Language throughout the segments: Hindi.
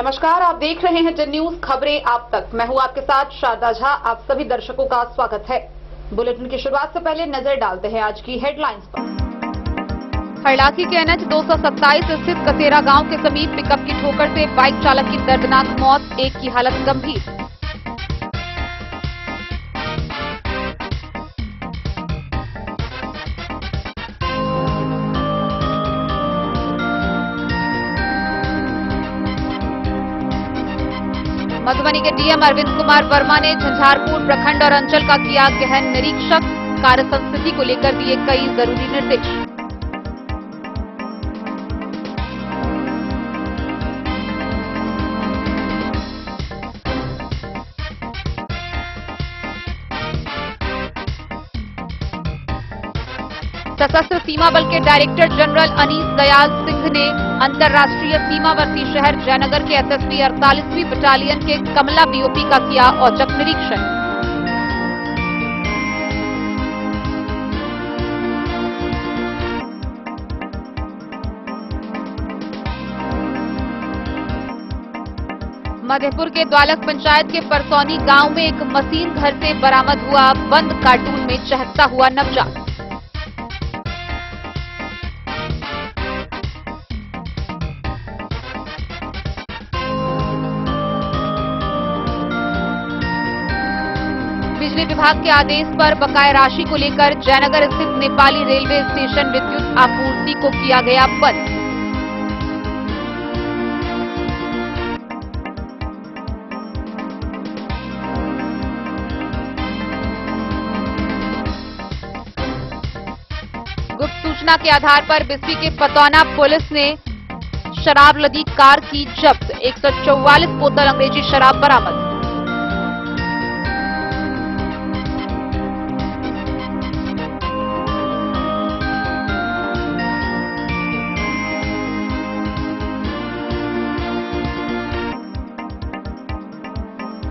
नमस्कार, आप देख रहे हैं जन न्यूज खबरें आप तक। मैं हूं आपके साथ शारदा झा। आप सभी दर्शकों का स्वागत है। बुलेटिन की शुरुआत से पहले नजर डालते हैं आज की हेडलाइंस पर। हरलाखी के NH 227 स्थित कसेरा गांव के समीप पिकअप की ठोकर से बाइक चालक की दर्दनाक मौत, एक की हालत गंभीर। मधुबनी के डीएम अरविंद कुमार वर्मा ने झंझारपुर प्रखंड और अंचल का किया गहन निरीक्षक, कार्य संस्कृति को लेकर दिए कई जरूरी निर्देश। सशस्त्र सीमा बल के डायरेक्टर जनरल अनीस दयाल सिंह ने अंतर्राष्ट्रीय सीमावर्ती शहर जयनगर के SSB 48वीं बटालियन के कमला BOP का किया औचक निरीक्षण। मधेपुर के द्वालक पंचायत के परसौनी गांव में एक मशीन घर से बरामद हुआ बंद कार्टून में चहकता हुआ नवजात। बिजली विभाग के आदेश पर बकाया राशि को लेकर जयनगर स्थित नेपाली रेलवे स्टेशन विद्युत आपूर्ति को किया गया बंद। गुप्त सूचना के आधार पर बिस्फी के पतौना पुलिस ने शराब लदी कार की जब्त, 144 बोतल अंग्रेजी शराब बरामद।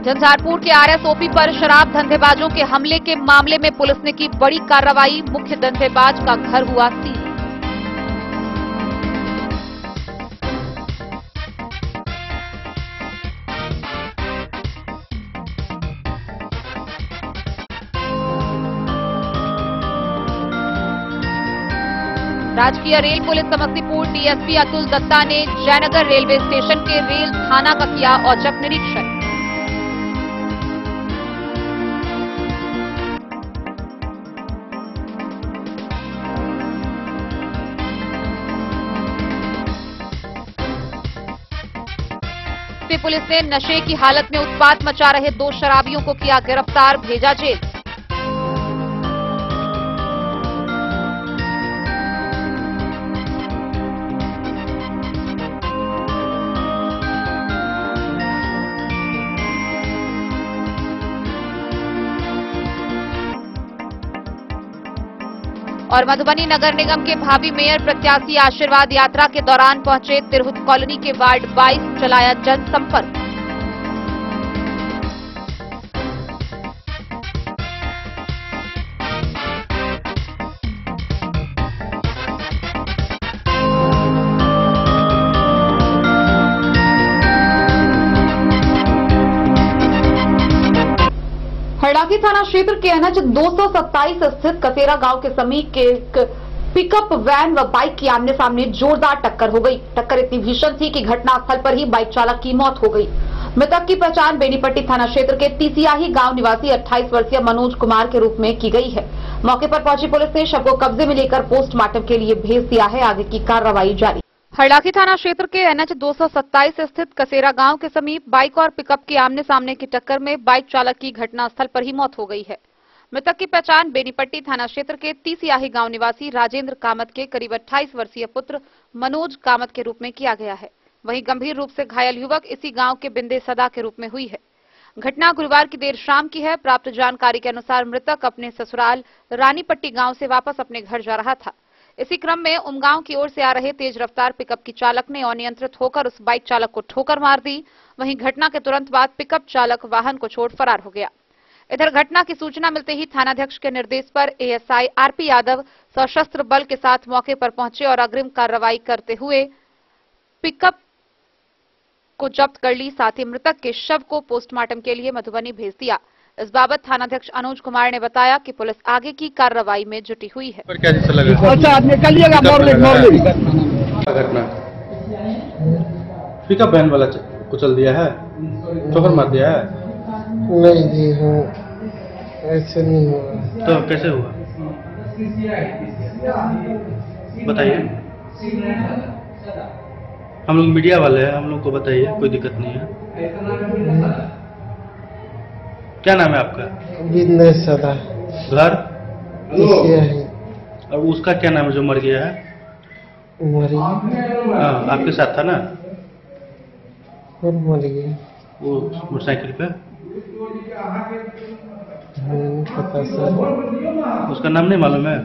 झंझारपुर के RSOP पर शराब धंधेबाजों के हमले के मामले में पुलिस ने की बड़ी कार्रवाई, मुख्य धंधेबाज का घर हुआ सील। राजकीय rail police Samastipur DSP Atul Datta ने जयनगर रेलवे स्टेशन के रेल थाना का किया औचक निरीक्षण। पुलिस ने नशे की हालत में उत्पात मचा रहे 2 शराबियों को किया गिरफ्तार, भेजा जेल। और मधुबनी नगर निगम के भावी मेयर प्रत्याशी आशीर्वाद यात्रा के दौरान पहुंचे तिरहुत कॉलोनी के वार्ड 22, चलाया जनसंपर्क। हरलाखी थाना क्षेत्र के NH 227 स्थित कसेरा गांव के समीप के एक पिकअप वैन व बाइक की आमने सामने जोरदार टक्कर हो गई। टक्कर इतनी भीषण थी कि घटनास्थल पर ही बाइक चालक की मौत हो गई। मृतक की पहचान बेनीपट्टी थाना क्षेत्र के तीसियाही गांव निवासी 28 वर्षीय मनोज कुमार के रूप में की गई है। मौके पर पहुंची पुलिस ने शव को कब्जे में लेकर पोस्टमार्टम के लिए भेज दिया है। आगे की कार्रवाई जारी। हरलाखी थाना क्षेत्र के NH 227 स्थित कसेरा गांव के समीप बाइक और पिकअप की आमने सामने की टक्कर में बाइक चालक की घटनास्थल पर ही मौत हो गई है। मृतक की पहचान बेनीपट्टी थाना क्षेत्र के तीसियाही गांव निवासी राजेंद्र कामत के करीब 28 वर्षीय पुत्र मनोज कामत के रूप में किया गया है। वहीं गंभीर रूप से घायल युवक इसी गांव के बिंदे सदा के रूप में हुई है। घटना गुरुवार की देर शाम की है। प्राप्त जानकारी के अनुसार मृतक अपने ससुराल रानीपट्टी गांव से वापस अपने घर जा रहा था। इसी क्रम में उमगांव की ओर से आ रहे तेज रफ्तार पिकअप की चालक ने अनियंत्रित होकर उस बाइक चालक को ठोकर मार दी। वहीं घटना के तुरंत बाद पिकअप चालक वाहन को छोड़ फरार हो गया। इधर घटना की सूचना मिलते ही थानाध्यक्ष के निर्देश पर ASI RP यादव सशस्त्र बल के साथ मौके पर पहुंचे और अग्रिम कार्रवाई करते हुए पिकअप को जब्त कर ली, साथ ही मृतक के शव को पोस्टमार्टम के लिए मधुबनी भेज दिया। इस बाबत थानाध्यक्ष अनुज कुमार ने बताया कि पुलिस आगे की कार्रवाई में जुटी हुई है। पर क्या चीज लगा? अच्छा आप निकलिएगा, मॉर्निंग घटना पिकअप वैन वाला कुचल दिया है, ठोकर मार दिया है? नहीं जी, ऐसे नहीं हुआ। तो कैसे हुआ बताइए। हम लोग मीडिया वाले हैं, हम लोग को बताइए, कोई दिक्कत नहीं है। क्या नाम है आपका? बिजनेस सदा घर है। और उसका क्या नाम है जो मर गया है? मरी। हाँ, आपके साथ था ना? और मर गई वो मोटरसाइकिल पे? नहीं पता सर। उसका नाम नहीं मालूम है?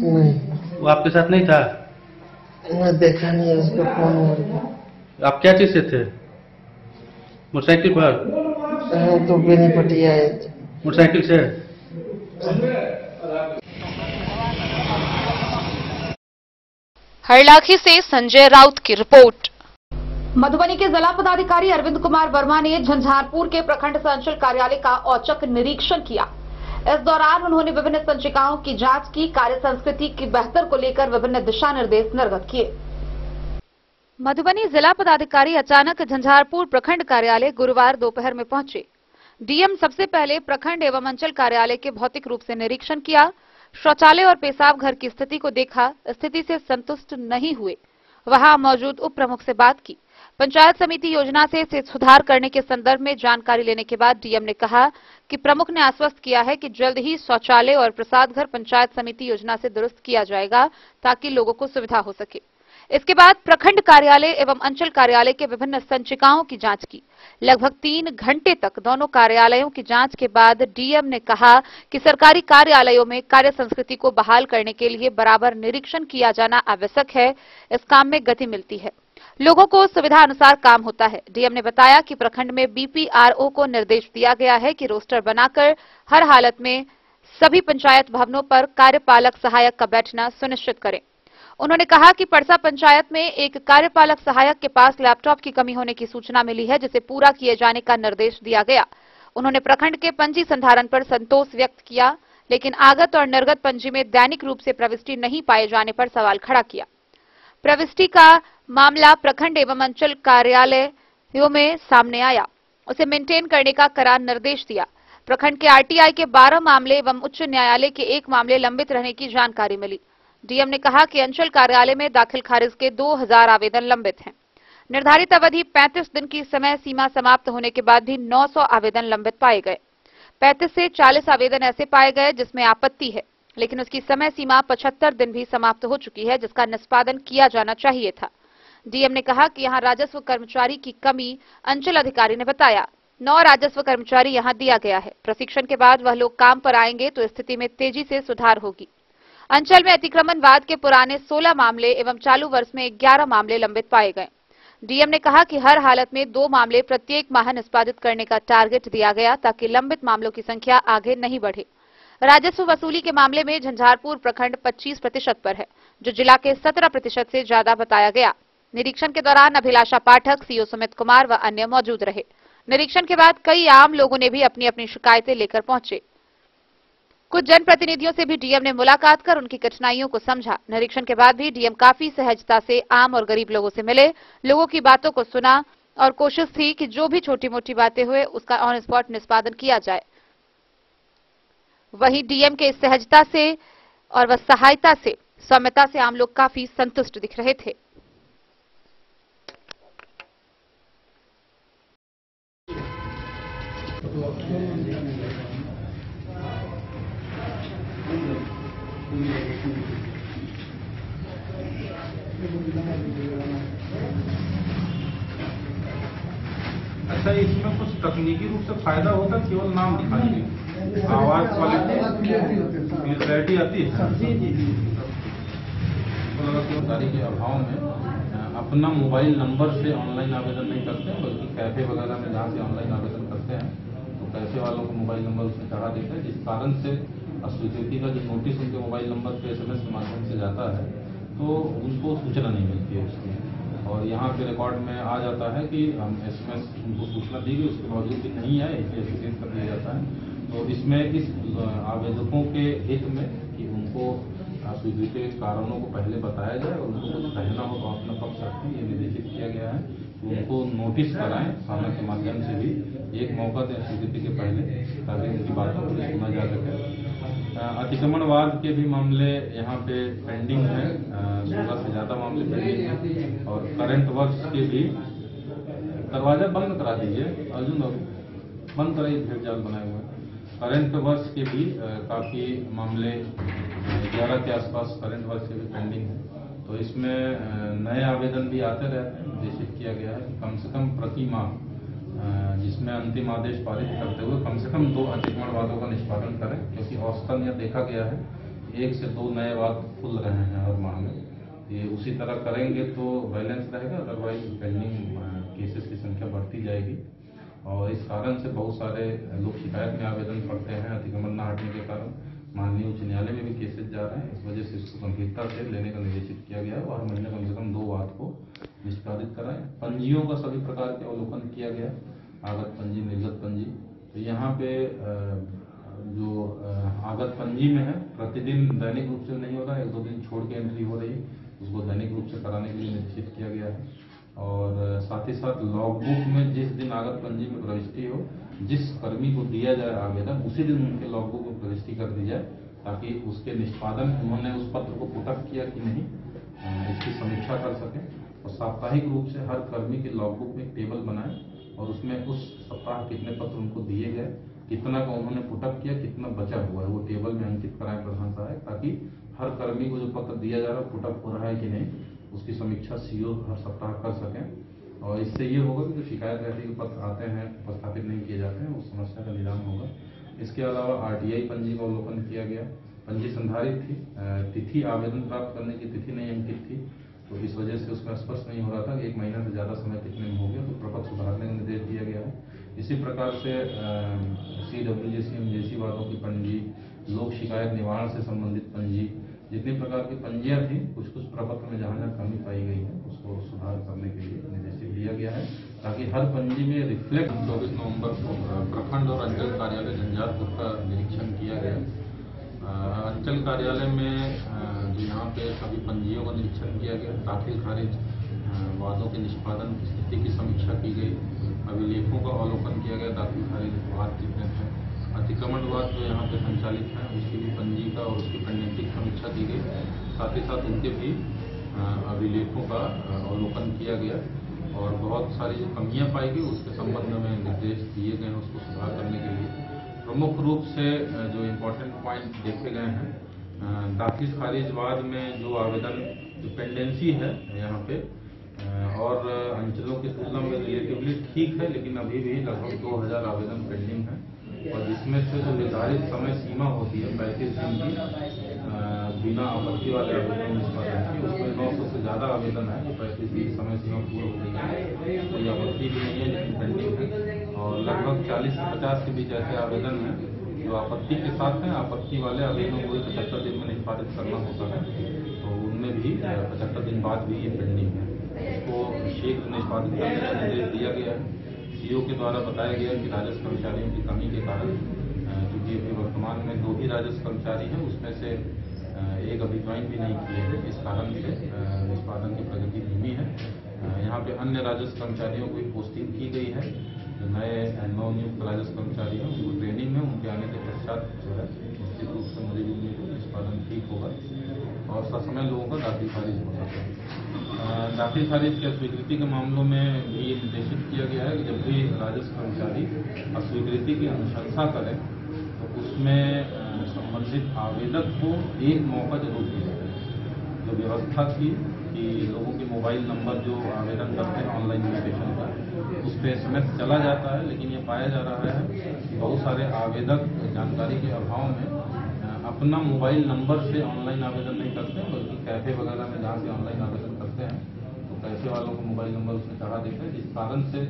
नहीं, वो आपके साथ नहीं था? मैं देखा नहीं उसका, फोन मर गया। आप क्या चीज से थे? मोटरसाइकिल पर? हम तो बेनीपट्टी आए थे। मोटरसाइकिल से? हरलाखी से संजय राउत की रिपोर्ट। मधुबनी के जिला पदाधिकारी अरविंद कुमार वर्मा ने झंझारपुर के प्रखंड संचल कार्यालय का औचक निरीक्षण किया। इस दौरान उन्होंने विभिन्न संचिकाओं की जांच की, कार्य संस्कृति की बेहतर को लेकर विभिन्न दिशा निर्देश निर्गत किए। मधुबनी जिला पदाधिकारी अचानक झंझारपुर प्रखंड कार्यालय गुरुवार दोपहर में पहुंचे। डीएम सबसे पहले प्रखंड एवं अंचल कार्यालय के भौतिक रूप से निरीक्षण किया, शौचालय और पेशाब घर की स्थिति को देखा। स्थिति से संतुष्ट नहीं हुए, वहां मौजूद उप प्रमुख से बात की। पंचायत समिति योजना से सुधार करने के संदर्भ में जानकारी लेने के बाद डीएम ने कहा कि प्रमुख ने आश्वस्त किया है कि जल्द ही शौचालय और प्रसाद घर पंचायत समिति योजना से दुरुस्त किया जाएगा ताकि लोगों को सुविधा हो सके। इसके बाद प्रखंड कार्यालय एवं अंचल कार्यालय के विभिन्न संचिकाओं की जांच की। लगभग 3 घंटे तक दोनों कार्यालयों की जांच के बाद डीएम ने कहा कि सरकारी कार्यालयों में कार्य संस्कृति को बहाल करने के लिए बराबर निरीक्षण किया जाना आवश्यक है। इस काम में गति मिलती है, लोगों को सुविधा अनुसार काम होता है। डीएम ने बताया कि प्रखंड में बीपीआरओ को निर्देश दिया गया है कि रोस्टर बनाकर हर हालत में सभी पंचायत भवनों पर कार्यपालक सहायक का बैठना सुनिश्चित करें। उन्होंने कहा कि परसा पंचायत में एक कार्यपालक सहायक के पास लैपटॉप की कमी होने की सूचना मिली है, जिसे पूरा किए जाने का निर्देश दिया गया। उन्होंने प्रखंड के पंजी संधारण पर संतोष व्यक्त किया, लेकिन आगत और निर्गत पंजी में दैनिक रूप से प्रविष्टि नहीं पाए जाने पर सवाल खड़ा किया। प्रविष्टि का मामला प्रखंड एवं अंचल कार्यालयों में सामने आया, उसे मेंटेन करने का कड़ा निर्देश दिया। प्रखंड के आरटीआई के 12 मामले एवं उच्च न्यायालय के 1 मामले लंबित रहने की जानकारी मिली। डीएम ने कहा कि अंचल कार्यालय में दाखिल खारिज के 2000 आवेदन लंबित हैं। निर्धारित अवधि 35 दिन की समय सीमा समाप्त होने के बाद भी 900 आवेदन लंबित पाए गए। 35 से 40 आवेदन ऐसे पाए गए जिसमें आपत्ति है, लेकिन उसकी समय सीमा 75 दिन भी समाप्त हो चुकी है, जिसका निष्पादन किया जाना चाहिए था। डीएम ने कहा कि यहां राजस्व कर्मचारी की कमी अंचल अधिकारी ने बताया। 9 राजस्व कर्मचारी यहां दिया गया है। प्रशिक्षण के बाद वह लोग काम पर आएंगे तो स्थिति में तेजी से सुधार होगी। अंचल में अतिक्रमणवाद के पुराने 16 मामले एवं चालू वर्ष में 11 मामले लंबित पाए गए। डीएम ने कहा कि हर हालत में 2 मामले प्रत्येक माह निष्पादित करने का टारगेट दिया गया ताकि लंबित मामलों की संख्या आगे नहीं बढ़े। राजस्व वसूली के मामले में झंझारपुर प्रखंड 25% पर है, जो जिला के 17% से ज्यादा बताया गया। निरीक्षण के दौरान अभिलाषा पाठक, सीओ सुमित कुमार व अन्य मौजूद रहे। निरीक्षण के बाद कई आम लोगों ने भी अपनी अपनी शिकायतें लेकर पहुंचे। कुछ जनप्रतिनिधियों से भी डीएम ने मुलाकात कर उनकी कठिनाइयों को समझा। निरीक्षण के बाद भी डीएम काफी सहजता से आम और गरीब लोगों से मिले, लोगों की बातों को सुना और कोशिश थी कि जो भी छोटी मोटी बातें हुए उसका ऑन स्पॉट निष्पादन किया जाए। वहीं डीएम के इस सहजता से और वह सहायता से, सौम्यता से आम लोग काफी संतुष्ट दिख रहे थे। अच्छा, इसमें कुछ तकनीकी रूप से फायदा होता है? केवल नाम दिखाने के आवाज क्लैरिटी आती है? जानकारी के अभाव में अपना मोबाइल नंबर से ऑनलाइन आवेदन नहीं करते हैं, बल्कि कैफे वगैरह में जहाँ से ऑनलाइन आवेदन करते हैं तो कैफे वालों को मोबाइल नंबर उसमें चढ़ा देते हैं, जिस कारण से अस्वीकृति का जो नोटिस उनके मोबाइल नंबर पे SMS के माध्यम से जाता है तो उनको सूचना नहीं मिलती है उसकी। और यहाँ पे रिकॉर्ड में आ जाता है कि हम SMS उनको सूचना दी गई, उसके बावजूद भी नहीं आए, इसलिए सूचित कर दिया जाता है। तो इसमें इस आवेदकों के हित में कि उनको स्वीकृति के कारणों को पहले बताया जाए और उनको कुछ कहना हो तो अपना पक्ष रखें, ये निर्देशित किया गया है। तो उनको नोटिस कराएं थाना के माध्यम से भी, एक मौका दें स्वीकृति के पहले, ताकि उनकी बातों को सुना जा सके। अतिक्रमणवाद के भी मामले यहाँ पे पेंडिंग है, 16 से ज्यादा मामले पेंडिंग हैं। और करंट वर्क्स के भी दरवाजा बंद करा दीजिए, अर्जुन बाबू बंद कराइए, भेड़ जाल बनाए हुए हैं। करंट वर्क्स के भी काफी मामले 11 के आसपास करंट वर्क्स के भी पेंडिंग है। तो इसमें नए आवेदन भी आते रहते हैं। निर्देशित किया गया है कि कम से कम प्रति माह, जिसमें अंतिम आदेश पारित करते हुए कम से कम 2 अतिक्रमणवादों का निष्पादन करें, क्योंकि औसतन यह देखा गया है 1 से 2 नए वाद खुल रहे हैं हर माह में। ये उसी तरह करेंगे तो बैलेंस रहेगा, अदरवाइज पेंडिंग केसेस की संख्या बढ़ती जाएगी। और इस कारण से बहुत सारे लोग शिकायत में आवेदन करते हैं अतिक्रमण न हटने के कारण। माननीय उच्च न्यायालय में भी केसेस जा रहे हैं, इस वजह से इसको गंभीरता से लेने का निर्देशित किया गया है और हर महीने कम से कम 2 वाद को निष्पादित कराएं। पंजियों का सभी प्रकार के अवलोकन किया गया, आगत पंजी, निर्गत पंजी। तो यहाँ पे जो आगत पंजी में है, प्रतिदिन दैनिक रूप से नहीं हो रहा है, 1-2 दिन छोड़ के एंट्री हो रही है, उसको दैनिक रूप से कराने के लिए निर्देशित किया गया है। और साथ ही साथ लॉगबुक में जिस दिन आगत पंजी में प्रविष्टि हो, जिस कर्मी को दिया जाए आवेदन, उसी दिन उनके लॉगबुक में प्रविष्टि कर दी जाए, ताकि उसके निष्पादन, उन्होंने उस पत्र को पुटअप किया कि नहीं, इसकी समीक्षा कर सकें। और साप्ताहिक रूप से हर कर्मी के लॉगबुक में एक टेबल बनाएं और उसमें उस सप्ताह कितने पत्र उनको दिए गए, कितना का उन्होंने पुटअप किया, कितना बचा हुआ है, वो टेबल में अंकित कराएं प्रधान सहायक, ताकि हर कर्मी को जो पत्र दिया जा रहा है पुटअप हो रहा है कि नहीं, उसकी समीक्षा CO हर सप्ताह कर सकें। और इससे ये होगा कि जो शिकायत रहती है, पत्र आते हैं उपस्थापित नहीं किए जाते हैं, उस समस्या का निदान होगा। इसके अलावा RTI पंजी का अवलोकन किया गया। पंजी संधारित थी, तिथि आवेदन प्राप्त करने की तिथि नहीं अंकित थी, तो इस वजह से उसमें स्पष्ट नहीं हो रहा था कि 1 महीना से ज्यादा समय कितने में हो गया, तो प्रपत्र सुधारने का निर्देश दिया गया है। इसी प्रकार से CWJC MJC वादों की पंजी, लोक शिकायत निवारण से संबंधित पंजी, जितनी प्रकार की पंजियां थी, कुछ प्रपत्र में जहां कमी पाई गई है उसको सुधार करने के लिए निर्देशित दिया गया है, ताकि हर पंजी में रिफ्लेक्ट। 24 नवंबर को प्रखंड और अंचल कार्यालय झंझारपुर का निरीक्षण किया गया। अंचल कार्यालय में जो यहाँ पे सभी पंजियों का निरीक्षण किया गया, दाखिल खारिज वादों के निष्पादन की स्थिति की समीक्षा की गई, अभिलेखों का अवलोकन किया गया, दाखिल खारिज वाद कितने थे, अतिक्रमणवाद जो यहाँ पे संचालित है उसकी भी पंजी का और उसकी पेंडेंसी की समीक्षा की गई। साथ ही साथ उनके भी अभिलेखों का अवलोकन किया गया और बहुत सारी जो कमियां पाई गई उसके संबंध में निर्देश दिए गए हैं उसको सुधार करने के लिए। प्रमुख रूप से जो इम्पोर्टेंट पॉइंट देखे गए हैं, दाखिल खारिज वाद में जो आवेदन जो पेंडेंसी है यहाँ पे और अंचलों की तुलना में रिलेटिवली ठीक है, लेकिन अभी भी लगभग 2000 आवेदन पेंडिंग है। और जिसमें से जो निर्धारित समय सीमा होती है 35 दिन की बिना आपत्ति वाले आवेदन निष्पादन की, उसमें 900 से ज्यादा आवेदन है। 35 दिन की समय सीमा पूरी हो गई है, कोई आपत्ति भी नहीं है लेकिन पेंडिंग है। और लगभग 40 से 50 के बीच ऐसे आवेदन हैं जो आपत्ति के साथ हैं। आपत्ति वाले आवेदनों को 75 दिन में निष्पादित करना होता है, तो उनमें भी 75 दिन बाद भी ये पेंडिंग है, इसको शीघ्र निष्पादित करने का निर्देश दिया गया है। CO के द्वारा बताया गया कि राजस्व कर्मचारियों की कमी के कारण, क्योंकि अभी वर्तमान में 2 ही राजस्व कर्मचारी हैं, उसमें से एक अभी ज्वाइन भी नहीं किए हैं, इस कारण से निष्पादन की प्रगति धीमी है। यहाँ पे अन्य राजस्व कर्मचारियों को भी पोस्टिंग की गई है, जो नए नवनियुक्त राजस्व कर्मचारी हैं उनको ट्रेनिंग में उनके आने के पश्चात जो है निश्चित रूप से मुझे भी निष्पादन ठीक होगा और ससमय लोगों का दाखिल खारिज हो सकता है। दाखिल खारिज की अस्वीकृति के मामलों में भी निर्देशित किया गया है कि जब भी राजस्व कर्मचारी अस्वीकृति की अनुशंसा करें तो उसमें संबंधित आवेदक को एक मौका जरूर दिया जाए। जो व्यवस्था थी कि लोगों के मोबाइल नंबर जो आवेदन करते हैं ऑनलाइन एप्लीकेशन का, उस पर SMS चला जाता है, लेकिन ये पाया जा रहा है कि बहुत सारे आवेदक जानकारी के अभाव में अपना मोबाइल नंबर से ऑनलाइन आवेदन नहीं करते हैं, बल्कि कैफे वगैरह में जहाँ से ऑनलाइन आवेदन करते हैं तो कैफे वालों को मोबाइल नंबर उसमें चढ़ा देते हैं, जिस कारण से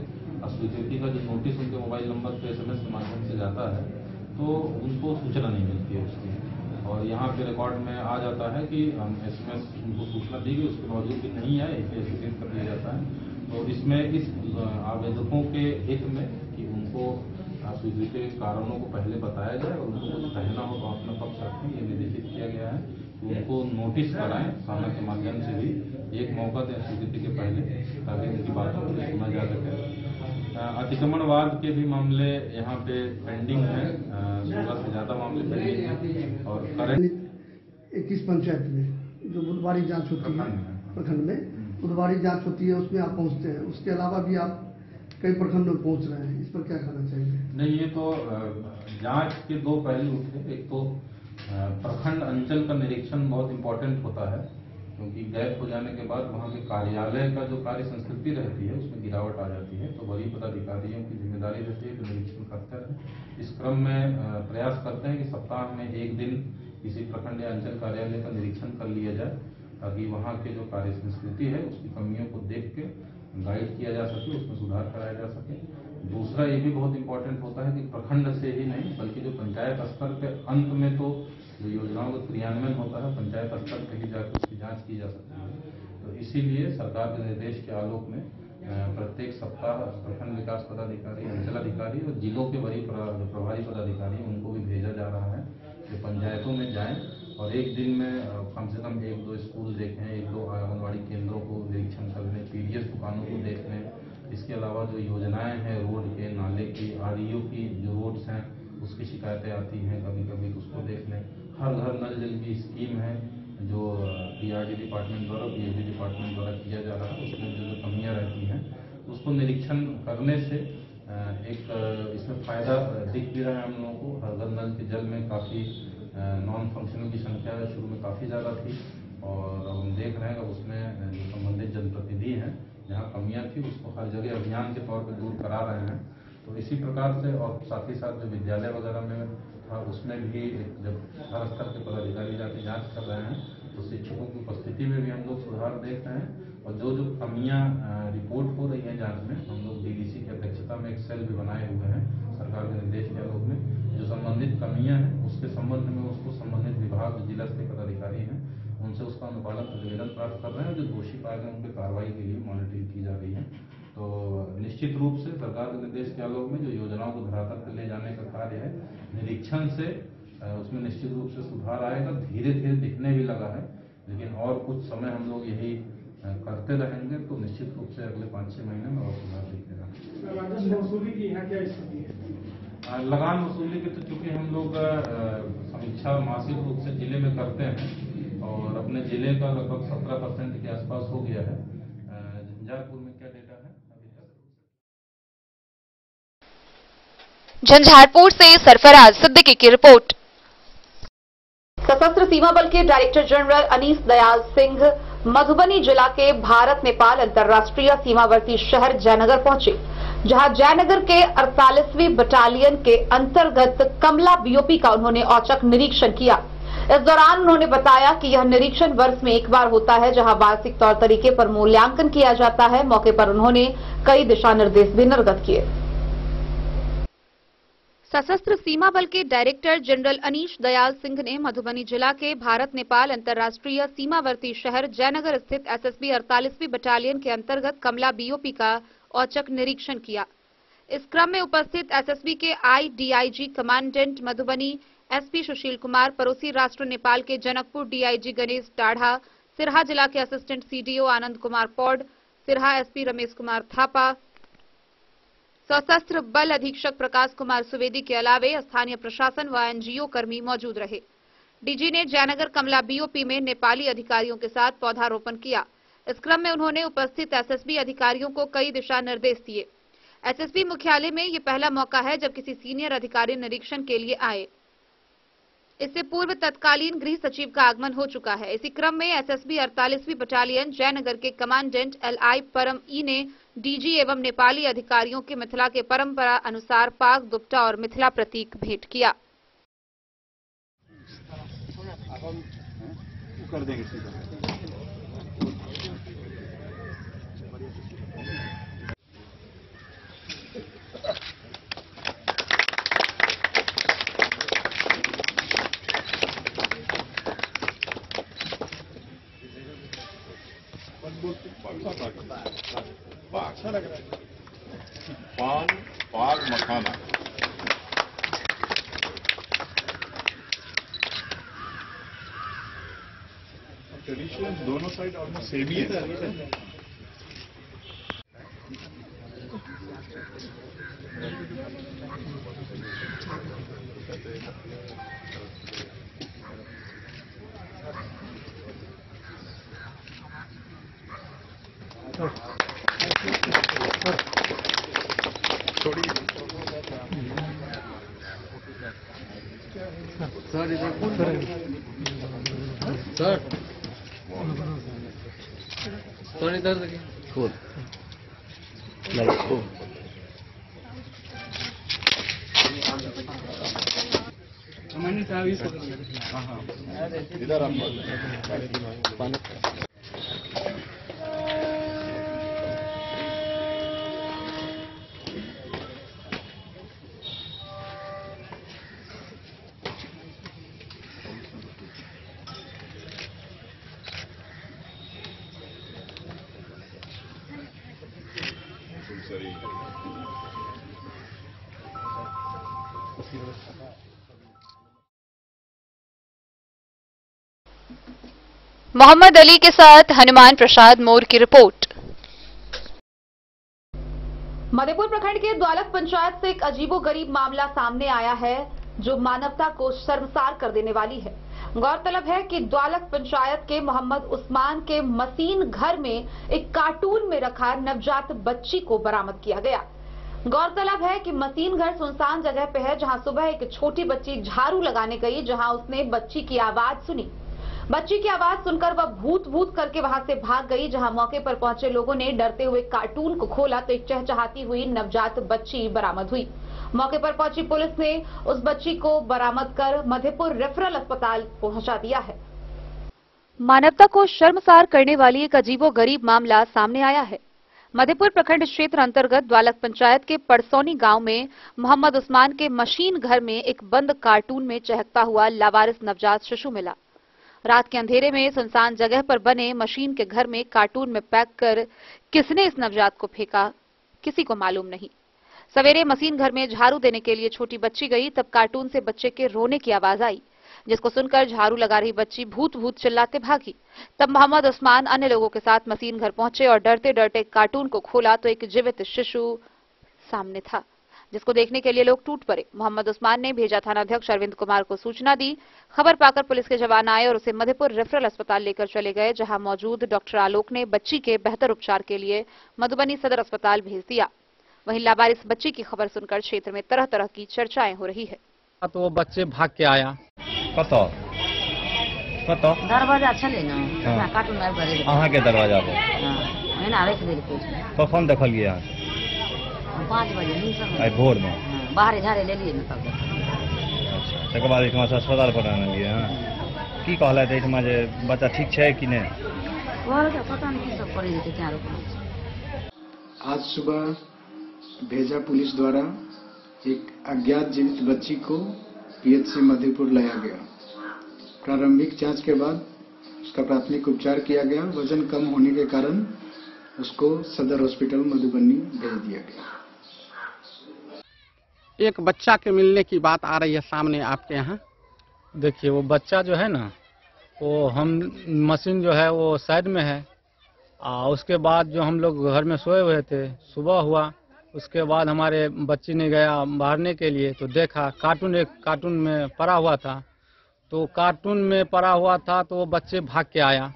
अस्वीकृति का जो नोटिस उनके मोबाइल नंबर पर SMS के माध्यम से जाता है तो उनको सूचना नहीं मिलती है उसकी। और और यहाँ पे रिकॉर्ड में आ जाता है कि SMS उनको सूचना दी गई, उसके बावजूद भी नहीं आए, इसलिए स्थगित कर दिया जाता है। तो इसमें इस आवेदकों के हित में कि उनको स्वीकृति के कारणों को पहले बताया जाए और उनको कुछ कहना हो तो अपना पक्ष रखें, ये निर्देशित किया गया है। तो उनको नोटिस कराएं थाना के माध्यम से भी, एक मौका दें स्वीकृति के पहले, ताकि उनकी बातों को सुना जा सके। अतिक्रमणवाद के भी मामले यहाँ पे पेंडिंग है, 16 से ज्यादा मामले पेंडिंग है। और करंट 21 पंचायत में जो बुधवारी जांच होती है प्रखंड में बुधवारी जांच होती है, उसमें आप पहुंचते हैं। उसके अलावा भी आप कई प्रखंड में पहुंच रहे हैं, इस पर क्या कहना चाहिए? नहीं, ये तो जांच के दो पहलू थे। एक तो प्रखंड अंचल का निरीक्षण बहुत इम्पोर्टेंट होता है, क्योंकि गैप हो जाने के बाद वहाँ के कार्यालय का जो कार्य संस्कृति रहती है उसमें गिरावट आ जाती है। तो वरीय पदाधिकारियों की जिम्मेदारी रहती है कि निरीक्षण करते रहें। इस क्रम में प्रयास करते हैं कि सप्ताह में एक दिन किसी प्रखंड या अंचल कार्यालय का निरीक्षण कर लिया जाए, ताकि वहाँ के जो कार्य संस्कृति है उसकी कमियों को देख के गाइड किया जा सके, उसमें सुधार कराया जा सके। दूसरा ये भी बहुत इंपॉर्टेंट होता है कि प्रखंड से ही नहीं बल्कि जो पंचायत स्तर के अंत में तो जो योजनाओं का क्रियान्वयन होता है पंचायत स्तर पर ही जाकर उसकी जांच की जा सकती है। तो इसीलिए सरकार के निर्देश के आलोक में प्रत्येक सप्ताह प्रखंड विकास पदाधिकारी, अंचल अधिकारी और जिलों के वरीय प्रभारी पदाधिकारी उनको भी भेजा जा रहा है कि पंचायतों में जाएं और एक दिन में कम से कम 1-2 स्कूल देखें, 1-2 आंगनबाड़ी केंद्रों को निरीक्षण कर लें, PDS दुकानों को देख लें। इसके अलावा जो योजनाएं हैं रोड के, नाले की, RDO की जो रोड्स हैं उसकी शिकायतें आती हैं कभी कभी, उसको देख लें। हर घर नल जल की स्कीम है जो PRD डिपार्टमेंट द्वारा, PHD डिपार्टमेंट द्वारा किया जा रहा है, उसमें जो कमियाँ रहती हैं उसको निरीक्षण करने से एक इसमें फायदा दिख भी रहा है हम लोगों को। हर घर नल के जल में काफ़ी नॉन फंक्शनल की संख्या शुरू में काफ़ी ज़्यादा थी और अब हम देख रहे हैं कि उसमें जो संबंधित जनप्रतिनिधि हैं जहाँ कमियाँ थी उसको हर जगह अभियान के तौर पर दूर करा रहे हैं। तो इसी प्रकार से और साथ ही साथ जो विद्यालय वगैरह में था उसमें भी जब हर स्तर के पदाधिकारी जाके जाँच कर रहे हैं तो शिक्षकों की उपस्थिति में भी हम लोग सुधार देख रहे हैं। और जो जो कमियां रिपोर्ट हो रही हैं जांच में, हम लोग DDC की अध्यक्षता में एक सेल भी बनाए हुए हैं सरकार के निर्देश के आलोक में। जो संबंधित कमियां हैं उसके संबंध में उसको संबंधित विभाग, जिला स्तर के पदाधिकारी हैं उनसे उसका अनुपालन प्रतिवेदन प्राप्त कर रहे हैं। जो दोषी पाए गए उनकी कार्रवाई के लिए मॉनिटरिंग की जा रही है। तो निश्चित रूप से सरकार के निर्देश के आलोक में जो योजनाओं को धरातल पर ले जाने का कार्य है, निरीक्षण से उसमें निश्चित रूप से सुधार आएगा। धीरे धीरे दिखने भी लगा है, लेकिन और कुछ समय हम लोग यही करते रहेंगे तो निश्चित रूप से अगले 5-6 महीने में और सुधार दिखेगा। राजस्व वसूली की यहाँ क्या स्थिति है? लगान वसूली के तो चूंकि हम लोग समीक्षा मासिक रूप से जिले में करते हैं और अपने जिले का लगभग 17% के आसपास हो गया है। झंझारपुर में क्या डेटा है अभी तक? झंझारपुर से सरफराज सिद्दीकी की रिपोर्ट। सशस्त्र सीमा बल के डायरेक्टर जनरल अनीस दयाल सिंह मधुबनी जिला के भारत नेपाल अंतर्राष्ट्रीय सीमावर्ती शहर जयनगर पहुंचे, जहां जयनगर के 48वीं बटालियन के अंतर्गत कमला BOP का उन्होंने औचक निरीक्षण किया। इस दौरान उन्होंने बताया कि यह निरीक्षण वर्ष में एक बार होता है, जहां वार्षिक तौर तरीके पर मूल्यांकन किया जाता है। मौके पर उन्होंने कई दिशा निर्देश भी निर्गत किए। सशस्त्र सीमा बल के डायरेक्टर जनरल अनीश दयाल सिंह ने मधुबनी जिला के भारत नेपाल अंतर्राष्ट्रीय सीमावर्ती शहर जयनगर स्थित SSB 48वीं बटालियन के अंतर्गत कमला BOP का औचक निरीक्षण किया। इस क्रम में उपस्थित SSB के IDIG commandant Madhubani SP Sushil Kumar, पड़ोसी राष्ट्र नेपाल के जनकपुर DIG गणेश टाढ़ा, सिरहा जिला के assistant CDO Anand Kumar Paud, Siraha SP Ramesh Kumar Thapa, सशस्त्र बल अधीक्षक प्रकाश कुमार सुवेदी के अलावे स्थानीय प्रशासन व NGO कर्मी मौजूद रहे। DG ने जयनगर कमला BOP में नेपाली अधिकारियों के साथ पौधारोपण किया। इस क्रम में उन्होंने उपस्थित SSB अधिकारियों को कई दिशा निर्देश दिए। SSB मुख्यालय में ये पहला मौका है जब किसी सीनियर अधिकारी निरीक्षण के लिए आए। इससे पूर्व तत्कालीन गृह सचिव का आगमन हो चुका है। इसी क्रम में SSB 48वीं बटालियन जयनगर के कमांडेंट LI परम ई ने DG एवं नेपाली अधिकारियों के मिथिला के परंपरा अनुसार पाग, दुपट्टा और मिथिला प्रतीक भेंट किया। कर देंगे सीधा। पान पाग मखाना ट्रेडिशनल दोनों साइड ऑलमोस्ट सेम ही है। सर इधर कौन सर सर इधर देखिए खोल लाइट को हमारे साहब इस इधर आप मोहम्मद अली के साथ हनुमान प्रसाद मोर की रिपोर्ट। मधेपुर प्रखंड के द्वालक पंचायत से एक अजीबोगरीब मामला सामने आया है जो मानवता को शर्मसार कर देने वाली है। गौरतलब है कि द्वालक पंचायत के मोहम्मद उस्मान के मसीन घर में एक कार्टून में रखा नवजात बच्ची को बरामद किया गया। गौरतलब है कि मसीन घर सुनसान जगह पे है जहां सुबह एक छोटी बच्ची झाड़ू लगाने गई, जहां उसने बच्ची की आवाज सुनी। बच्ची की आवाज सुनकर वह भूत भूत करके वहां से भाग गई। जहां मौके पर पहुंचे लोगों ने डरते हुए कार्टून को खोला तो एक चहचहाती हुई नवजात बच्ची बरामद हुई। मौके पर पहुंची पुलिस ने उस बच्ची को बरामद कर मधेपुर रेफरल अस्पताल पहुंचा दिया है। मानवता को शर्मसार करने वाली एक अजीबोगरीब मामला सामने आया है। मधेपुर प्रखंड क्षेत्र अंतर्गत द्वालक पंचायत के पड़सौनी गांव में मोहम्मद उस्मान के मशीन घर में एक बंद कार्टून में चहकता हुआ लावारिस नवजात शिशु मिला। रात के अंधेरे में सुनसान जगह पर बने मशीन के घर में कार्टून में पैक कर किसने इस नवजात को फेंका, किसी को मालूम नहीं। सवेरे मशीन घर में झाड़ू देने के लिए छोटी बच्ची गई, तब कार्टून से बच्चे के रोने की आवाज आई, जिसको सुनकर झाड़ू लगा रही बच्ची भूत भूत चिल्लाते भागी। तब मोहम्मद उस्मान अन्य लोगों के साथ मशीन घर पहुंचे और डरते डरते कार्टून को खोला तो एक जीवित शिशु सामने था, जिसको देखने के लिए लोग टूट पड़े। मोहम्मद उस्मान ने भेजा थानाध्यक्ष अरविंद कुमार को सूचना दी। खबर पाकर पुलिस के जवान आए और उसे मधेपुर रेफरल अस्पताल लेकर चले गए, जहां मौजूद डॉक्टर आलोक ने बच्ची के बेहतर उपचार के लिए मधुबनी सदर अस्पताल भेज दिया। वहीं लावारिस बच्ची की खबर सुनकर क्षेत्र में तरह तरह की चर्चाएं हो रही है। तो वो बच्चे भाग के आया दरवाजा चले ना कार्टून अहाँ के दरवाजा पर कखन देखल गया 5 बजे आई भोर में बाहर झाड़े ले लिए तब। अच्छा तकर बाद एहिठमा से अस्पताल पर आनलिए हँ की कहलथि एहिठमा जे बच्चा ठीक छै कि नहीं? पता नहीं की सब करे क्या। आज सुबह भेजा पुलिस द्वारा एक अज्ञात जीवित बच्ची को पीएचसी मधेपुर लाया गया। प्रारंभिक जांच के बाद उसका प्राथमिक उपचार किया गया। वजन कम होने के कारण उसको सदर हॉस्पिटल मधुबनी भेज दिया गया। एक बच्चा के मिलने की बात आ रही है सामने आपके यहाँ। देखिए वो बच्चा जो है ना, वो हम मशीन जो है वो साइड में है। उसके बाद जो हम लोग घर में सोए हुए थे, सुबह हुआ, उसके बाद हमारे बच्ची ने गया मारने के लिए तो देखा कार्टून एक कार्टून में पड़ा हुआ था। तो कार्टून में पड़ा हुआ था तो वो बच्चे भाग के आया।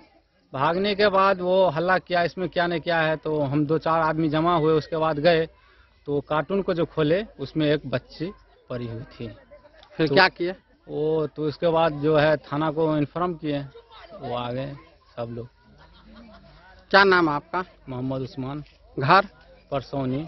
भागने के बाद वो हल्ला किया इसमें क्या नहीं क्या है। तो हम 2-4 आदमी जमा हुए, उसके बाद गए तो कार्टून को जो खोले उसमें एक बच्ची पड़ी हुई थी। फिर तो क्या किए वो, तो उसके बाद जो है थाना को इन्फॉर्म किए, वो आ गए सब लोग। क्या नाम आपका? मोहम्मद उस्मान, घर परसौनी।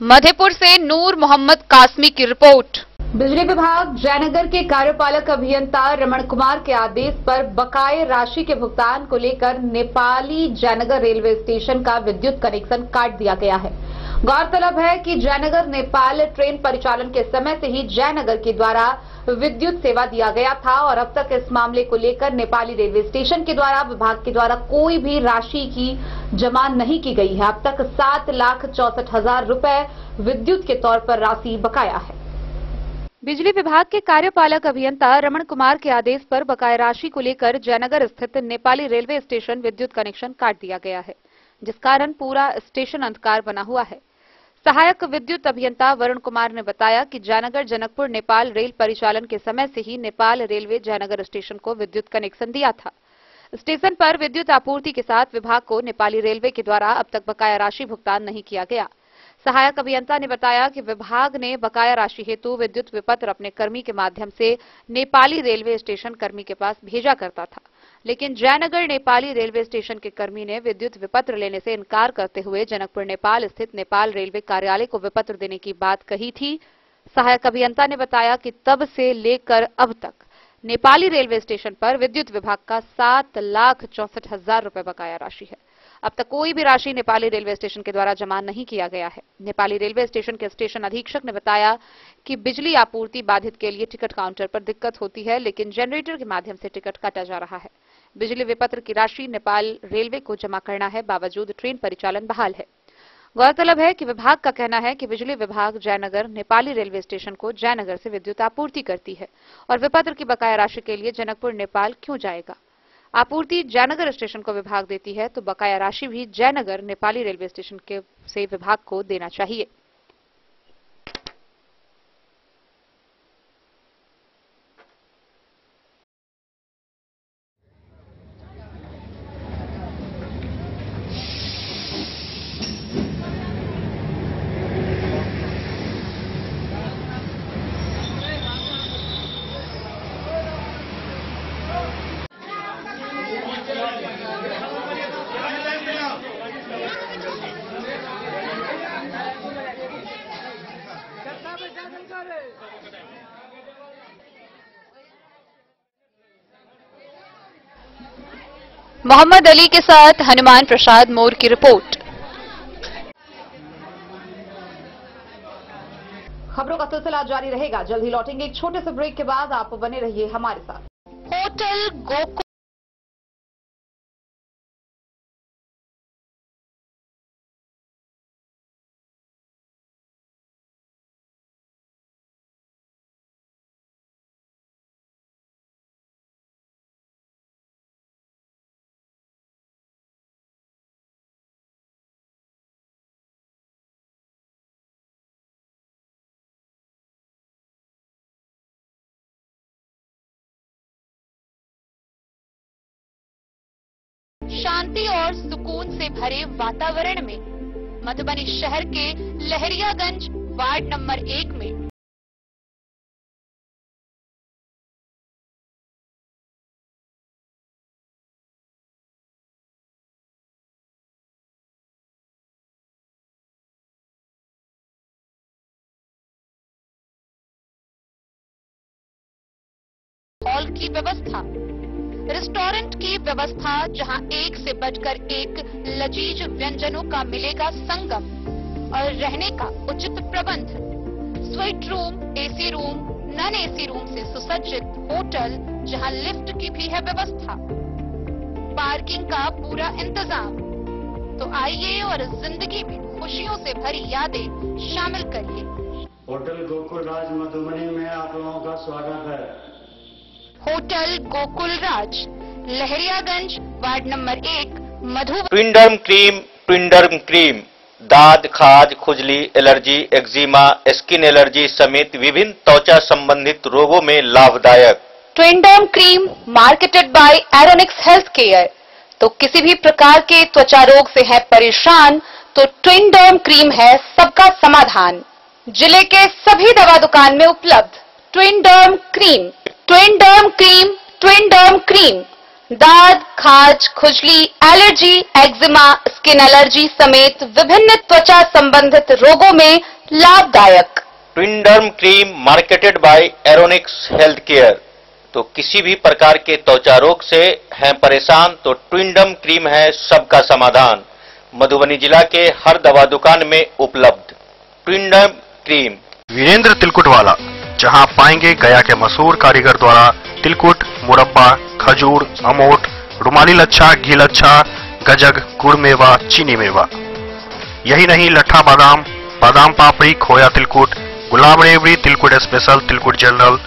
मधेपुर से नूर मोहम्मद कासमी की रिपोर्ट। बिजली विभाग जयनगर के कार्यपालक अभियंता रमण कुमार के आदेश पर बकाये राशि के भुगतान को लेकर नेपाली जयनगर रेलवे स्टेशन का विद्युत कनेक्शन काट दिया गया है। गौरतलब है कि जयनगर नेपाल ट्रेन परिचालन के समय से ही जयनगर के द्वारा विद्युत सेवा दिया गया था और अब तक इस मामले को लेकर नेपाली रेलवे स्टेशन के द्वारा विभाग के द्वारा कोई भी राशि की जमा नहीं की गई है। अब तक 7,64,000 रुपए विद्युत के तौर पर राशि बकाया है। बिजली विभाग के कार्यपालक अभियंता रमण कुमार के आदेश पर बकाया राशि को लेकर जयनगर स्थित नेपाली रेलवे स्टेशन विद्युत कनेक्शन काट दिया गया है, जिस कारण पूरा स्टेशन अंधकार बना हुआ है। सहायक विद्युत अभियंता वरुण कुमार ने बताया कि जयनगर जनकपुर नेपाल रेल परिचालन के समय से ही नेपाल रेलवे जयनगर स्टेशन को विद्युत कनेक्शन दिया था। स्टेशन पर विद्युत आपूर्ति के साथ विभाग को नेपाली रेलवे के द्वारा अब तक बकाया राशि भुगतान नहीं किया गया। सहायक अभियंता ने बताया कि विभाग ने बकाया राशि हेतु विद्युत विपत्र अपने कर्मी के माध्यम से नेपाली रेलवे स्टेशन कर्मी के पास भेजा करता था, लेकिन जयनगर नेपाली रेलवे स्टेशन के कर्मी ने विद्युत विपत्र लेने से इनकार करते हुए जनकपुर नेपाल स्थित नेपाल रेलवे कार्यालय को विपत्र देने की बात कही थी। सहायक अभियंता ने बताया कि तब से लेकर अब तक नेपाली रेलवे स्टेशन पर विद्युत विभाग का 7,64,000 रुपए बकाया राशि है। अब तक कोई भी राशि नेपाली रेलवे स्टेशन के द्वारा जमा नहीं किया गया है। नेपाली रेलवे स्टेशन के स्टेशन अधीक्षक ने बताया कि बिजली आपूर्ति बाधित के लिए टिकट काउंटर पर दिक्कत होती है, लेकिन जनरेटर के माध्यम से टिकट काटा जा रहा है। बिजली विपत्र की राशि नेपाल रेलवे को जमा करना है, बावजूद ट्रेन परिचालन बहाल है। गौरतलब है कि विभाग का कहना है कि बिजली विभाग जयनगर नेपाली रेलवे स्टेशन को जयनगर से विद्युत आपूर्ति करती है और विपत्र की बकाया राशि के लिए जनकपुर नेपाल क्यों जाएगा। आपूर्ति जयनगर स्टेशन को विभाग देती है तो बकाया राशि भी जयनगर नेपाली रेलवे स्टेशन के से विभाग को देना चाहिए। मोहम्मद अली के साथ हनुमान प्रसाद मोर की रिपोर्ट। खबरों का सिलसिला जारी रहेगा। जल्द ही लौटेंगे एक छोटे से ब्रेक के बाद। आप बने रहिए हमारे साथ। होटल गोकुल शांति और सुकून से भरे वातावरण में मधुबनी शहर के लहरियागंज वार्ड नंबर 1 में हॉल की व्यवस्था, रेस्टोरेंट की व्यवस्था जहां एक से बढ़कर एक लजीज व्यंजनों का मिलेगा संगम और रहने का उचित प्रबंध, suite room, AC room, non AC room से सुसज्जित होटल जहां लिफ्ट की भी है व्यवस्था, पार्किंग का पूरा इंतजाम। तो आइए और जिंदगी में खुशियों से भरी यादें शामिल करिए। होटल गोकुल राज मधुबनी में आप लोगों का स्वागत है। होटल गोकुल राज, Lahariaganj, ward number 1, Madhubani. ट्विंडर्म cream दाद, खाज, खुजली, एलर्जी, एक्जिमा, स्किन एलर्जी समेत विभिन्न त्वचा संबंधित रोगों में लाभदायक। Twinderm cream marketed by Aronix health care. तो किसी भी प्रकार के त्वचा रोग से है परेशान तो ट्विंडर्म क्रीम है सबका समाधान। जिले के सभी दवा दुकान में उपलब्ध ट्विंडर्म क्रीम। ट्विंडर्म क्रीम, ट्विंडर्म क्रीम दाद, खाज, खुजली, एलर्जी, एक्जिमा, स्किन एलर्जी समेत विभिन्न त्वचा संबंधित रोगों में लाभदायक। Twinderm cream marketed by Aronix health care. तो किसी भी प्रकार के त्वचा रोग से हैं परेशान तो ट्विंडर्म क्रीम है सबका समाधान। मधुबनी जिला के हर दवा दुकान में उपलब्ध। प्रिंडम क्रीम वीरेंद्र तिलकुट वाला, जहां पाएंगे गया के मशहूर कारीगर द्वारा तिलकुट, मुरब्बा, खजूर, अमोट, रुमाली लच्छा, घी लच्छा, गजक, गुड़ मेवा, चीनी मेवा। यही नहीं, लट्ठा बादाम, बादाम पापड़ी, खोया तिलकुट, गुलाब रेवड़ी, तिलकुट स्पेशल, तिलकुट जनरल,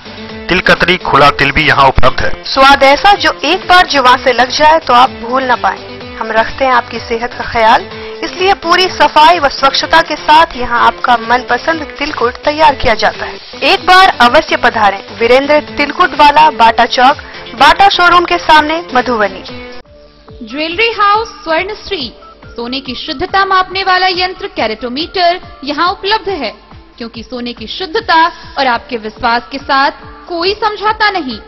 तिलकतरी, खुला तिल भी यहाँ उपलब्ध है। स्वाद ऐसा जो एक बार जुबान से लग जाए तो आप भूल न पाएं। हम रखते हैं आपकी सेहत का ख्याल, इसलिए पूरी सफाई व स्वच्छता के साथ यहाँ आपका मनपसंद तिलकुट तैयार किया जाता है। एक बार अवश्य पधारें वीरेंद्र तिलकुट वाला, बाटा चौक, बाटा शोरूम के सामने, मधुबनी। ज्वेलरी हाउस स्वर्णश्री, सोने की शुद्धता मापने वाला यंत्र कैरेटोमीटर यहाँ उपलब्ध है, क्योंकि सोने की शुद्धता और आपके विश्वास के साथ कोई समझौता नहीं।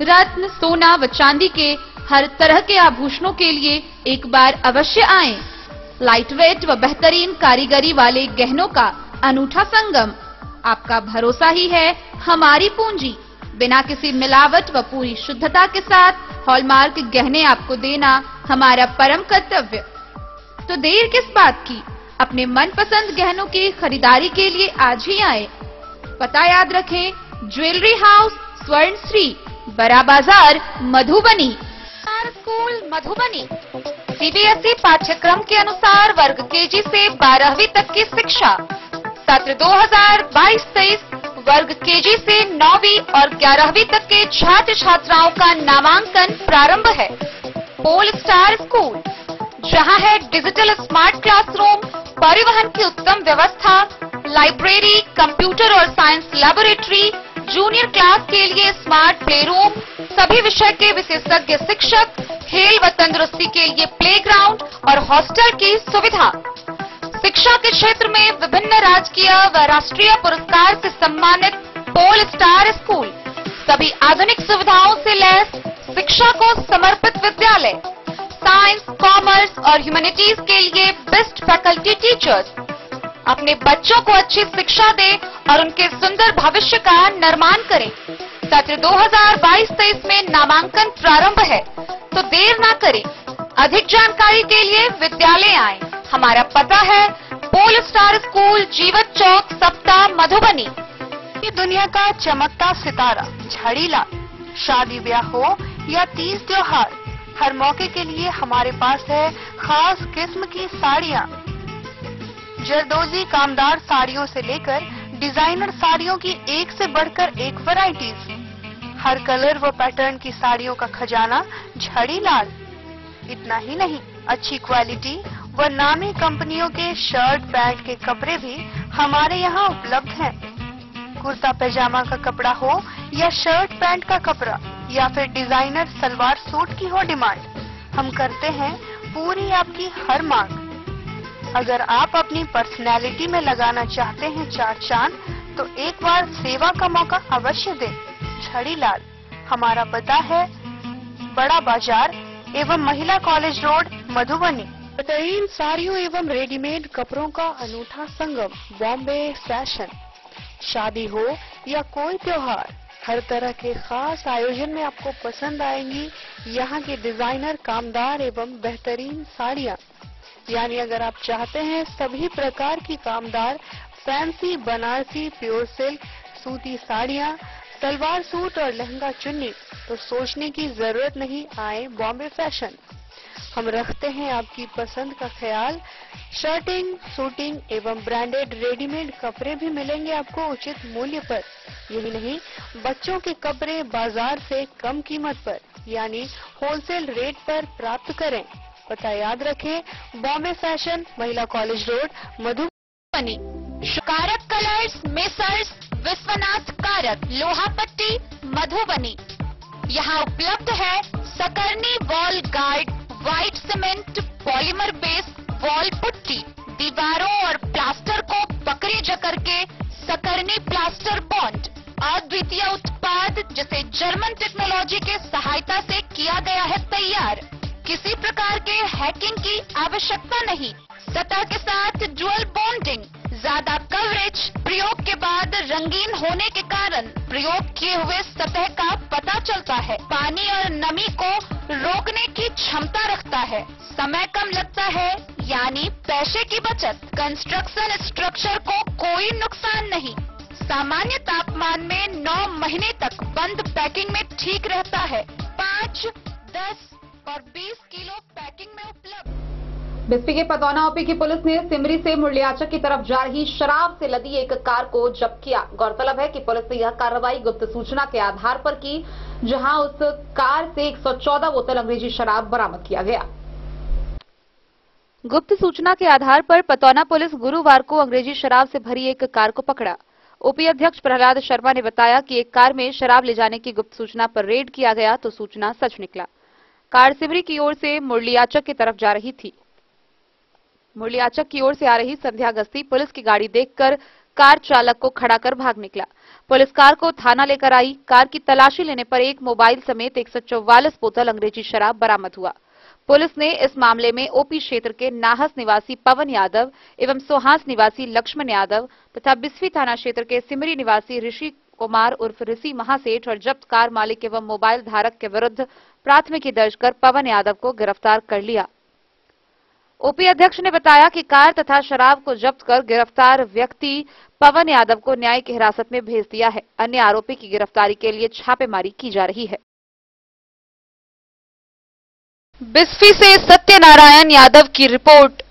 रत्न, सोना व चांदी के हर तरह के आभूषणों के लिए एक बार अवश्य आएं। लाइट वेट व बेहतरीन कारीगरी वाले गहनों का अनूठा संगम। आपका भरोसा ही है हमारी पूंजी। बिना किसी मिलावट व पूरी शुद्धता के साथ हॉलमार्क गहने आपको देना हमारा परम कर्तव्य। तो देर किस बात की, अपने मनपसंद गहनों की खरीदारी के लिए आज ही आए। पता याद रखें, ज्वेलरी हाउस स्वर्णश्री, बड़ा बाजार, मधुबनी। स्कूल मधुबनी सीबीएसई पाठ्यक्रम के अनुसार वर्ग केजी से 12वीं तक की शिक्षा। सत्र 2022-23 वर्ग केजी से 9वीं और 11वीं तक के छात्र छात्राओं का नामांकन प्रारंभ है। पोल स्टार स्कूल, जहां है डिजिटल स्मार्ट क्लासरूम, परिवहन की उत्तम व्यवस्था, लाइब्रेरी, कंप्यूटर और साइंस लैबोरेटरी, जूनियर क्लास के लिए स्मार्ट प्ले रूम, सभी विषय के विशेषज्ञ शिक्षक, खेल व तंदुरुस्ती के लिए प्लेग्राउंड और हॉस्टल की सुविधा। शिक्षा के क्षेत्र में विभिन्न राजकीय व राष्ट्रीय पुरस्कार से सम्मानित पोल स्टार स्कूल, सभी आधुनिक सुविधाओं से लैस शिक्षा को समर्पित विद्यालय। साइंस, कॉमर्स और ह्यूमैनिटीज के लिए बेस्ट फैकल्टी टीचर्स। अपने बच्चों को अच्छी शिक्षा दें और उनके सुंदर भविष्य का निर्माण करें। सत्र 2022-23 में नामांकन प्रारंभ है, तो देर ना करें। अधिक जानकारी के लिए विद्यालय आएं। हमारा पता है पोल स्टार स्कूल, जीवत चौक, सप्ताह, मधुबनी। ये दुनिया का चमकता सितारा झड़ीलाल, शादी ब्याह हो या तीज त्योहार, हर मौके के लिए हमारे पास है खास किस्म की साड़ियाँ। जरदोजी कामदार साड़ियों से लेकर डिजाइनर साड़ियों की एक से बढ़कर एक वैरायटीज। हर कलर व पैटर्न की साड़ियों का खजाना झड़ीलाल। इतना ही नहीं, अच्छी क्वालिटी व नामी कंपनियों के शर्ट पैंट के कपड़े भी हमारे यहाँ उपलब्ध हैं। कुर्ता पैजामा का कपड़ा हो या शर्ट पैंट का कपड़ा या फिर डिजाइनर सलवार सूट की हो डिमांड, हम करते हैं पूरी आपकी हर मांग। अगर आप अपनी पर्सनैलिटी में लगाना चाहते हैं चार चांद, तो एक बार सेवा का मौका अवश्य दें। झड़ीलाल, हमारा पता है बड़ा बाजार एवं महिला कॉलेज रोड, मधुबनी। बेहतरीन साड़ियों एवं रेडीमेड कपड़ों का अनूठा संगम, बॉम्बे फैशन। शादी हो या कोई त्योहार, हर तरह के खास आयोजन में आपको पसंद आएंगी यहाँ की डिजाइनर, कामदार एवं बेहतरीन साड़ियाँ। यानी अगर आप चाहते हैं सभी प्रकार की कामदार, फैंसी, बनारसी, प्योर सिल्क, सूती साड़ियाँ, सलवार सूट और लहंगा चुन्नी, तो सोचने की जरूरत नहीं, आए बॉम्बे फैशन। हम रखते हैं आपकी पसंद का ख्याल। शर्टिंग, सूटिंग एवं ब्रांडेड रेडीमेड कपड़े भी मिलेंगे आपको उचित मूल्य पर। यही नहीं, बच्चों के कपड़े बाजार से कम कीमत पर यानी होलसेल रेट पर प्राप्त करें। पता याद रखें, बॉम्बे फैशन, महिला कॉलेज रोड, मधुबनी। कारक कलर्स, मेसर्स विश्वनाथ कारक, लोहापट्टी, मधुबनी। यहाँ उपलब्ध है सकरनी wall guard, white cement, polymer base wall putty. दीवारों और प्लास्टर को पकड़ी जकड़ के सकरनी प्लास्टर बॉन्ड, अद्वितीय उत्पाद जिसे जर्मन टेक्नोलॉजी के सहायता से किया गया है तैयार। किसी प्रकार के हैकिंग की आवश्यकता नहीं। सतह के साथ डुअल बॉन्डिंग, ज्यादा कवरेज, प्रयोग के बाद रंगीन होने के कारण प्रयोग किए हुए सतह का पता चलता है। पानी और नमी को रोकने की क्षमता रखता है। समय कम लगता है, यानी पैसे की बचत। कंस्ट्रक्शन स्ट्रक्चर को कोई नुकसान नहीं। सामान्य तापमान में 9 महीने तक बंद पैकिंग में ठीक रहता है। 5, 10 और 20 किलो पैकिंग में उपलब्ध। बिस्फी के पतौना ओपी की पुलिस ने सिमरी से मुरलियाचक की तरफ जा रही शराब से लदी एक कार को जब्त किया। गौरतलब है कि पुलिस ने यह कार्रवाई गुप्त सूचना के आधार पर की, जहां उस कार से 114 बोतल अंग्रेजी शराब बरामद किया गया। गुप्त सूचना के आधार पर पतौना पुलिस गुरुवार को अंग्रेजी शराब से भरी एक कार को पकड़ा। ओपी अध्यक्ष प्रहलाद शर्मा ने बताया कि एक कार में शराब ले जाने की गुप्त सूचना पर रेड किया गया तो सूचना सच निकला। कार सिमरी की ओर से मुरलियाचक की तरफ जा रही थी। मुरलियाचक की ओर से आ रही संध्या गस्ती पुलिस की गाड़ी देखकर कार चालक को खड़ा कर भाग निकला। पुलिस कार को थाना लेकर आई। कार की तलाशी लेने पर एक मोबाइल समेत 144 बोतल अंग्रेजी शराब बरामद हुआ। पुलिस ने इस मामले में ओपी क्षेत्र के नाहस निवासी पवन यादव एवं सोहास निवासी लक्ष्मण यादव तथा बिस्फी थाना क्षेत्र के सिमरी निवासी ऋषि कुमार उर्फ ऋषि महासेठ और जब्त कार मालिक एवं मोबाइल धारक के विरुद्ध प्राथमिकी दर्ज कर पवन यादव को गिरफ्तार कर लिया। ओपी अध्यक्ष ने बताया कि कार तथा शराब को जब्त कर गिरफ्तार व्यक्ति पवन यादव को न्यायिक हिरासत में भेज दिया है। अन्य आरोपी की गिरफ्तारी के लिए छापेमारी की जा रही है। बिस्फी से सत्यनारायण यादव की रिपोर्ट।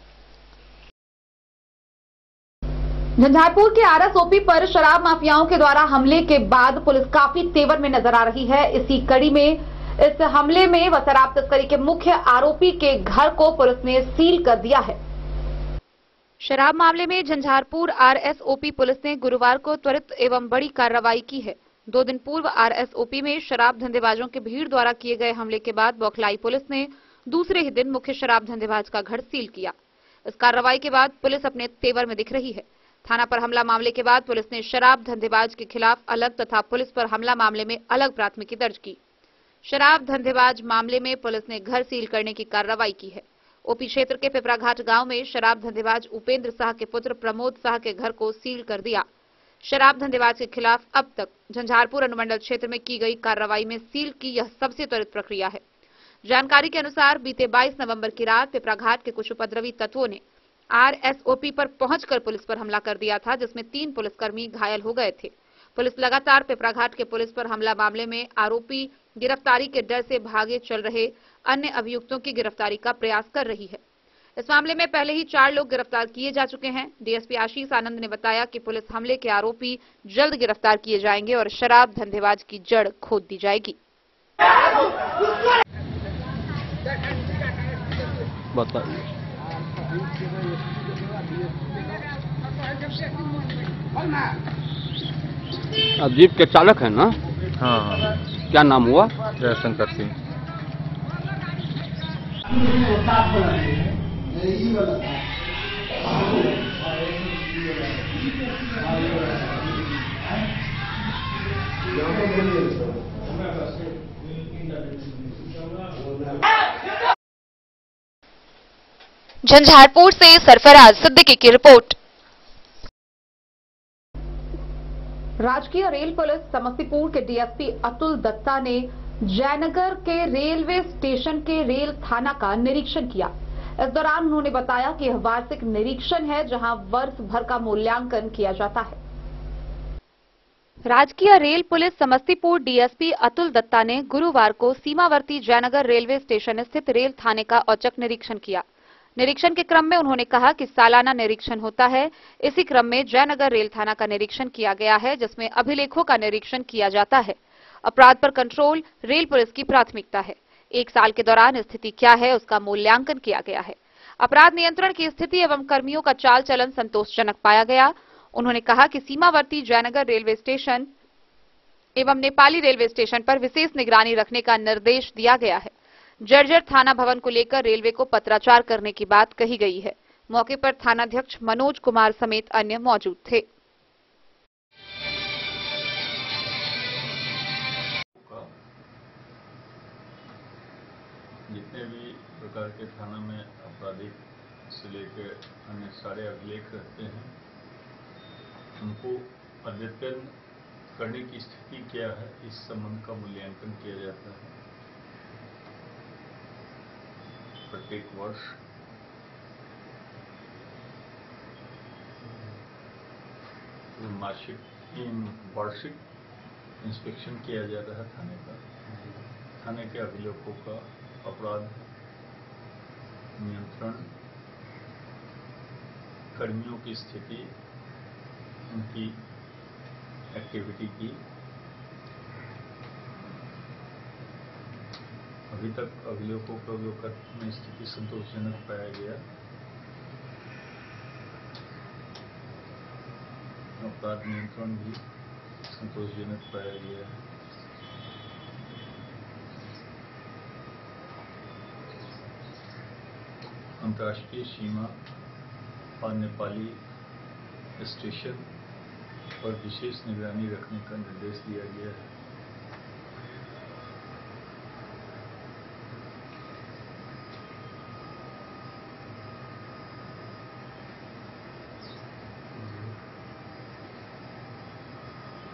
झंझारपुर के आरएसओपी पर शराब माफियाओं के द्वारा हमले के बाद पुलिस काफी तेवर में नजर आ रही है। इसी कड़ी में इस हमले में व शराब तस्करी के मुख्य आरोपी के घर को पुलिस ने सील कर दिया है। शराब मामले में झंझारपुर आरएसओपी पुलिस ने गुरुवार को त्वरित एवं बड़ी कार्रवाई की है। 2 दिन पूर्व आरएसओपी में शराब धंधेबाजों की भीड़ द्वारा किए गए हमले के बाद बौखलाई पुलिस ने दूसरे ही दिन मुख्य शराब धंधेबाज का घर सील किया। इस कार्रवाई के बाद पुलिस अपने तेवर में दिख रही है। थाना पर हमला मामले के बाद पुलिस ने शराब धंधेबाज के खिलाफ अलग तथा पुलिस पर हमला मामले में अलग प्राथमिकी दर्ज की। शराब धंधेबाज मामले में पुलिस ने घर सील करने की कार्रवाई की है। ओपी क्षेत्र के पिपराघाट गांव में शराब धंधेबाज उपेंद्र शाह के पुत्र प्रमोद शाह के घर को सील कर दिया। शराब धंधेबाज के खिलाफ अब तक झंझारपुर अनुमंडल क्षेत्र में की गई कार्रवाई में सील की यह सबसे त्वरित प्रक्रिया है। जानकारी के अनुसार बीते 22 नवंबर की रात पिपराघाट के कुछ उपद्रवी तत्वों ने आरएसओपी पर पहुंचकर पुलिस पर हमला कर दिया था, जिसमें 3 पुलिसकर्मी घायल हो गए थे। पुलिस लगातार पिपराघाट के पुलिस पर हमला मामले में आरोपी गिरफ्तारी के डर से भागे चल रहे अन्य अभियुक्तों की गिरफ्तारी का प्रयास कर रही है। इस मामले में पहले ही 4 लोग गिरफ्तार किए जा चुके हैं। डीएसपी आशीष आनंद ने बताया कि पुलिस हमले के आरोपी जल्द गिरफ्तार किए जाएंगे और शराब धंधेबाज की जड़ खोद दी जाएगी। आप जीप के चालक है ना? हाँ। क्या नाम हुआ? जयशंकर सिंह। झंझारपुर से सरफराज सिद्दीकी की रिपोर्ट। राजकीय रेल पुलिस समस्तीपुर के डीएसपी अतुल दत्ता ने जयनगर के रेलवे स्टेशन के रेल थाना का निरीक्षण किया। इस दौरान उन्होंने बताया कि यह वार्षिक निरीक्षण है, जहां वर्ष भर का मूल्यांकन किया जाता है। राजकीय rail police Samastipur DSP Atul Datta ने गुरुवार को सीमावर्ती जयनगर रेलवे स्टेशन स्थित रेल थाने का औचक निरीक्षण किया। निरीक्षण के क्रम में उन्होंने कहा कि सालाना निरीक्षण होता है। इसी क्रम में जयनगर रेल थाना का निरीक्षण किया गया है, जिसमें अभिलेखों का निरीक्षण किया जाता है। अपराध पर कंट्रोल रेल पुलिस की प्राथमिकता है। 1 साल के दौरान स्थिति क्या है, उसका मूल्यांकन किया गया है। अपराध नियंत्रण की स्थिति एवं कर्मियों का चाल चलन संतोषजनक पाया गया। उन्होंने कहा कि सीमावर्ती जयनगर रेलवे स्टेशन एवं नेपाली रेलवे स्टेशन पर विशेष निगरानी रखने का निर्देश दिया गया है। जर्जर थाना भवन को लेकर रेलवे को पत्राचार करने की बात कही गई है। मौके पर थानाध्यक्ष मनोज कुमार समेत अन्य मौजूद थे। जितने भी प्रकार के थाना में आपराधिक से लेकर अन्य सारे अभिलेख रहते हैं, उनको अद्यतन करने की स्थिति क्या है, इस संबंध का मूल्यांकन किया जाता है। प्रत्येक वर्ष वार्षिक इंस्पेक्शन किया जाता है थाने का। थाने के अभिलेखों का अपराध नियंत्रण, कर्मियों की स्थिति, उनकी एक्टिविटी की अभी तक अभिलेखों का अवलोकन में स्थिति संतोषजनक पाया गया। अपराध नियंत्रण भी संतोषजनक पाया गया। अंतर्राष्ट्रीय सीमा और नेपाली स्टेशन पर विशेष निगरानी रखने का निर्देश दिया गया है।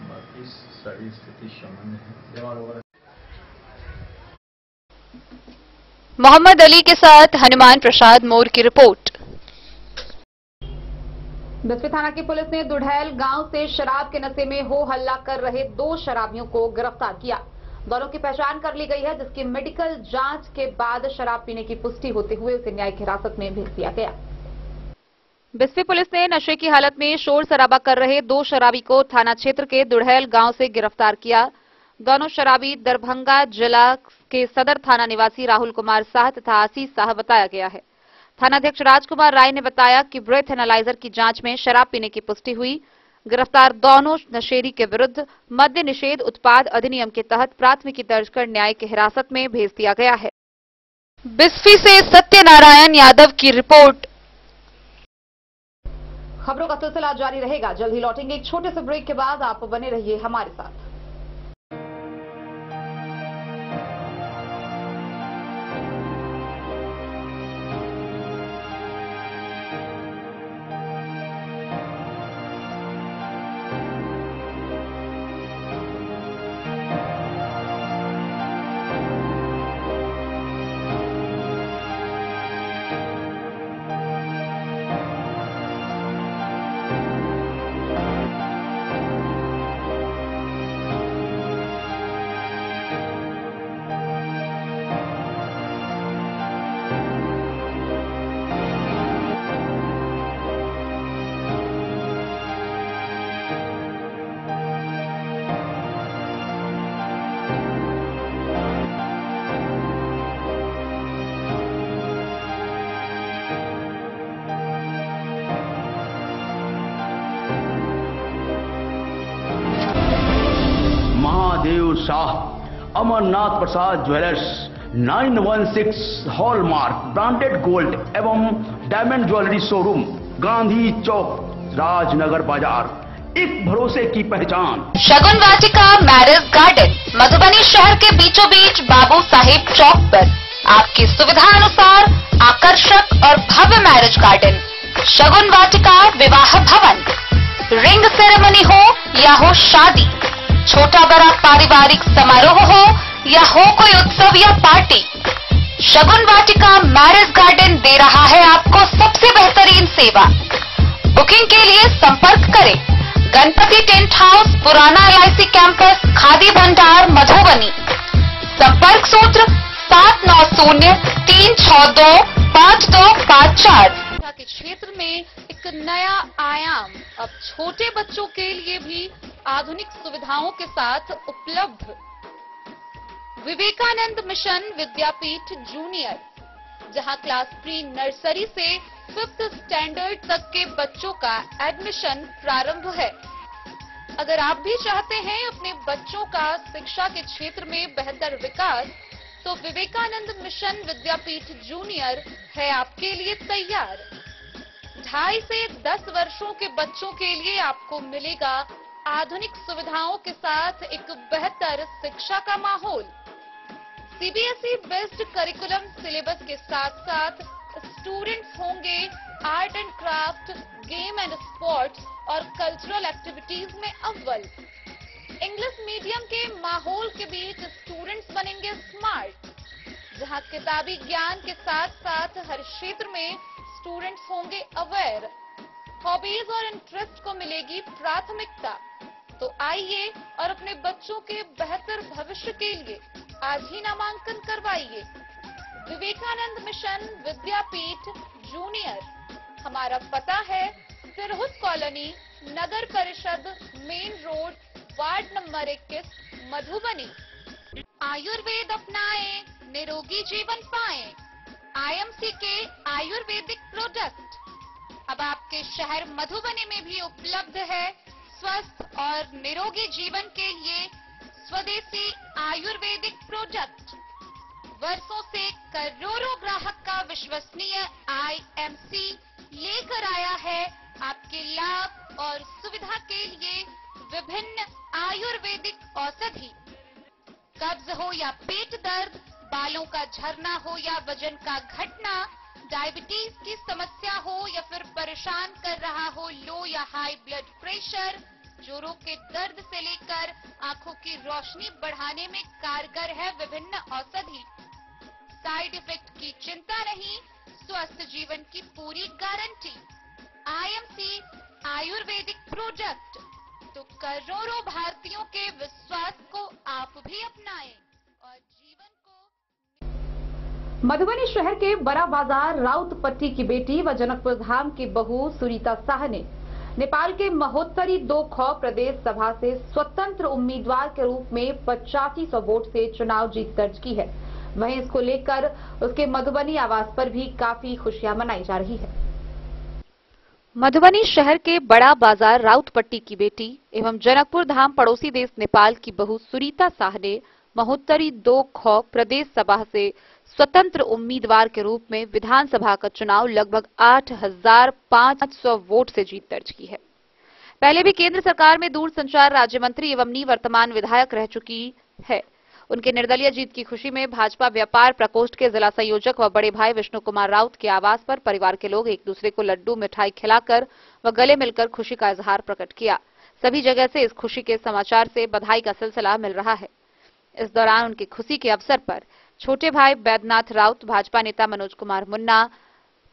बाकी सारी स्थिति सामान्य है। मोहम्मद अली के साथ हनुमान प्रसाद मोर की रिपोर्ट। बिस्फी थाना की पुलिस ने दुढ़ैल गांव से शराब के नशे में हो हल्ला कर रहे 2 शराबियों को गिरफ्तार किया। दोनों की पहचान कर ली गई है, जिसकी मेडिकल जांच के बाद शराब पीने की पुष्टि होते हुए उसे न्यायिक हिरासत में भेज दिया गया। बिस्फी पुलिस ने नशे की हालत में शोर शराबा कर रहे 2 शराबी को थाना क्षेत्र के दुढ़ैल गांव से गिरफ्तार किया। दोनों शराबी दरभंगा जिला के सदर थाना निवासी राहुल कुमार शाह तथा आशीष शाह बताया गया है। थानाध्यक्ष राजकुमार राय ने बताया कि ब्रेथ एनालाइजर की जांच में शराब पीने की पुष्टि हुई। गिरफ्तार दोनों नशेड़ी के विरुद्ध मद्य निषेध उत्पाद अधिनियम के तहत प्राथमिकी दर्ज कर न्यायिक हिरासत में भेज दिया गया है। बिस्फी से सत्यनारायण यादव की रिपोर्ट। खबरों का सिलसिला जारी रहेगा। जल्द ही लौटेंगे एक छोटे से ब्रेक के बाद। आप बने रहिए हमारे साथ। शाह अमरनाथ प्रसाद ज्वेलर्स 916 हॉलमार्क ब्रांडेड गोल्ड एवं डायमंड ज्वेलरी शोरूम, गांधी चौक, राजनगर बाजार, एक भरोसे की पहचान। शगुन वाटिका मैरिज गार्डन मधुबनी शहर के बीचों बीच बाबू साहेब चौक पर आपकी सुविधा अनुसार आकर्षक और भव्य मैरिज गार्डन शगुन वाटिका विवाह भवन। रिंग सेरेमनी हो या हो शादी, छोटा बड़ा पारिवारिक समारोह हो या हो कोई उत्सव या पार्टी, शगुन वाटिका मैरिज गार्डन दे रहा है आपको सबसे बेहतरीन सेवा। बुकिंग के लिए संपर्क करें गणपति टेंट हाउस, पुराना LIC कैंपस, खादी भंडार, मधुबनी। संपर्क सूत्र 7903625254। के क्षेत्र में एक नया आयाम अब छोटे बच्चों के लिए भी आधुनिक सुविधाओं के साथ उपलब्ध। विवेकानंद मिशन विद्यापीठ जूनियर, जहां क्लास प्री नर्सरी से 5th स्टैंडर्ड तक के बच्चों का एडमिशन प्रारंभ है। अगर आप भी चाहते हैं अपने बच्चों का शिक्षा के क्षेत्र में बेहतर विकास, तो विवेकानंद मिशन विद्यापीठ जूनियर है आपके लिए तैयार। 2.5 से 10 वर्षों के बच्चों के लिए आपको मिलेगा आधुनिक सुविधाओं के साथ एक बेहतर शिक्षा का माहौल। CBSE बेस्ड करिकुलम सिलेबस के साथ साथ स्टूडेंट्स होंगे art and craft, game and sports और कल्चरल एक्टिविटीज में अव्वल। इंग्लिश मीडियम के माहौल के बीच स्टूडेंट्स बनेंगे स्मार्ट, जहां किताबी ज्ञान के साथ साथ हर क्षेत्र में स्टूडेंट्स होंगे अवेयर। हॉबीज और इंटरेस्ट को मिलेगी प्राथमिकता। तो आइए और अपने बच्चों के बेहतर भविष्य के लिए आज ही नामांकन करवाइए। विवेकानंद मिशन विद्यापीठ जूनियर। हमारा पता है सिरहुत कॉलोनी, नगर परिषद, main road, ward number 21, Madhubani. Ayurveda अपनाएं, निरोगी जीवन पाएं। आईएमसी के आयुर्वेदिक प्रोडक्ट अब आपके शहर मधुबनी में भी उपलब्ध है। स्वस्थ और निरोगी जीवन के लिए स्वदेशी आयुर्वेदिक प्रोडक्ट। वर्षों से करोड़ों ग्राहक का विश्वसनीय आईएमसी लेकर आया है आपके लाभ और सुविधा के लिए विभिन्न आयुर्वेदिक औषधि। कब्ज हो या पेट दर्द, बालों का झरना हो या वजन का घटना, डायबिटीज की समस्या हो या फिर परेशान कर रहा हो लो या हाई ब्लड प्रेशर, जोड़ों के दर्द से लेकर आंखों की रोशनी बढ़ाने में कारगर है विभिन्न औषधि। साइड इफेक्ट की चिंता नहीं, स्वस्थ जीवन की पूरी गारंटी। IMC Ayurvedic product. तो करोड़ों भारतीयों के विश्वास को आप भी अपनाएं और जीवन को। मधुबनी शहर के बड़ा बाजार राउतपट्टी की बेटी व जनकपुर धाम की बहू सुनीता शाह ने नेपाल के महोत्तरी 2 प्रदेश सभा से स्वतंत्र उम्मीदवार के रूप में 8500 वोट से चुनाव जीत दर्ज की है। वहीं इसको लेकर उसके मधुबनी आवास पर भी काफी खुशियां मनाई जा रही है। मधुबनी शहर के बड़ा बाजार राउतपट्टी की बेटी एवं जनकपुर धाम पड़ोसी देश नेपाल की बहू सुनीता शाह ने महोत्तरी 2 प्रदेश सभा से स्वतंत्र उम्मीदवार के रूप में विधानसभा का चुनाव लगभग 8500 वोट से जीत दर्ज की है। पहले भी केंद्र सरकार में दूरसंचार राज्य मंत्री एवं निवर्तमान विधायक रह चुकी है। उनके निर्दलीय जीत की खुशी में भाजपा व्यापार प्रकोष्ठ के जिला संयोजक व बड़े भाई विष्णु कुमार राउत के आवास पर परिवार के लोग एक दूसरे को लड्डू मिठाई खिलाकर व गले मिलकर खुशी का इजहार प्रकट किया। सभी जगह से इस खुशी के समाचार से बधाई का सिलसिला मिल रहा है। इस दौरान उनकी खुशी के अवसर पर छोटे भाई बैद्यनाथ राउत, भाजपा नेता मनोज कुमार मुन्ना,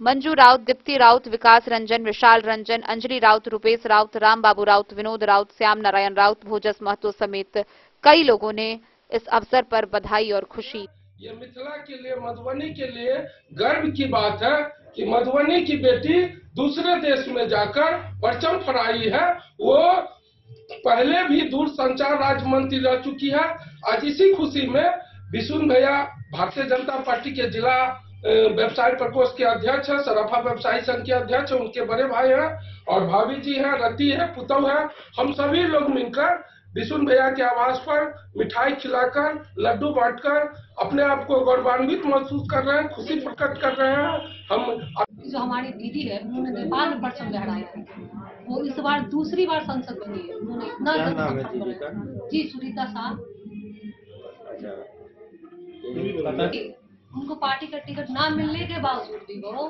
मंजू राउत, दीप्ति राउत, विकास रंजन, विशाल रंजन, अंजलि राउत, रुपेश राउत, राम बाबू राउत, विनोद राउत, श्याम नारायण राउत, भोजस महतो समेत कई लोगों ने इस अवसर पर बधाई और खुशी। ये मिथिला के लिए, मधुबनी के लिए गर्व की बात है कि मधुबनी की बेटी दूसरे देश में जाकर परचम फहराई है। वो पहले भी दूरसंचार राज्य मंत्री रह चुकी है। आज इसी खुशी में विष्णु भैया भारतीय जनता पार्टी के जिला व्यवसाय प्रकोष्ठ के अध्यक्ष है, सराफा व्यवसायी संघ के अध्यक्ष, उनके बड़े भाई हैं और भाभी जी हैं, रति है, पुतौ है। हम सभी लोग मिलकर विष्णु भैया के आवास पर मिठाई खिलाकर, लड्डू बांटकर अपने आप को गौरवान्वित महसूस कर रहे हैं, खुशी प्रकट कर रहे हैं। हम जो हमारी दीदी है, उन्होंने नेपाल में परचम लहराया है। वो इस बार दूसरी बार संसद बनी है। उन्होंने इतना जी सुनीता शाह, उनको पार्टी का टिकट ना मिलने के बावजूद भी वो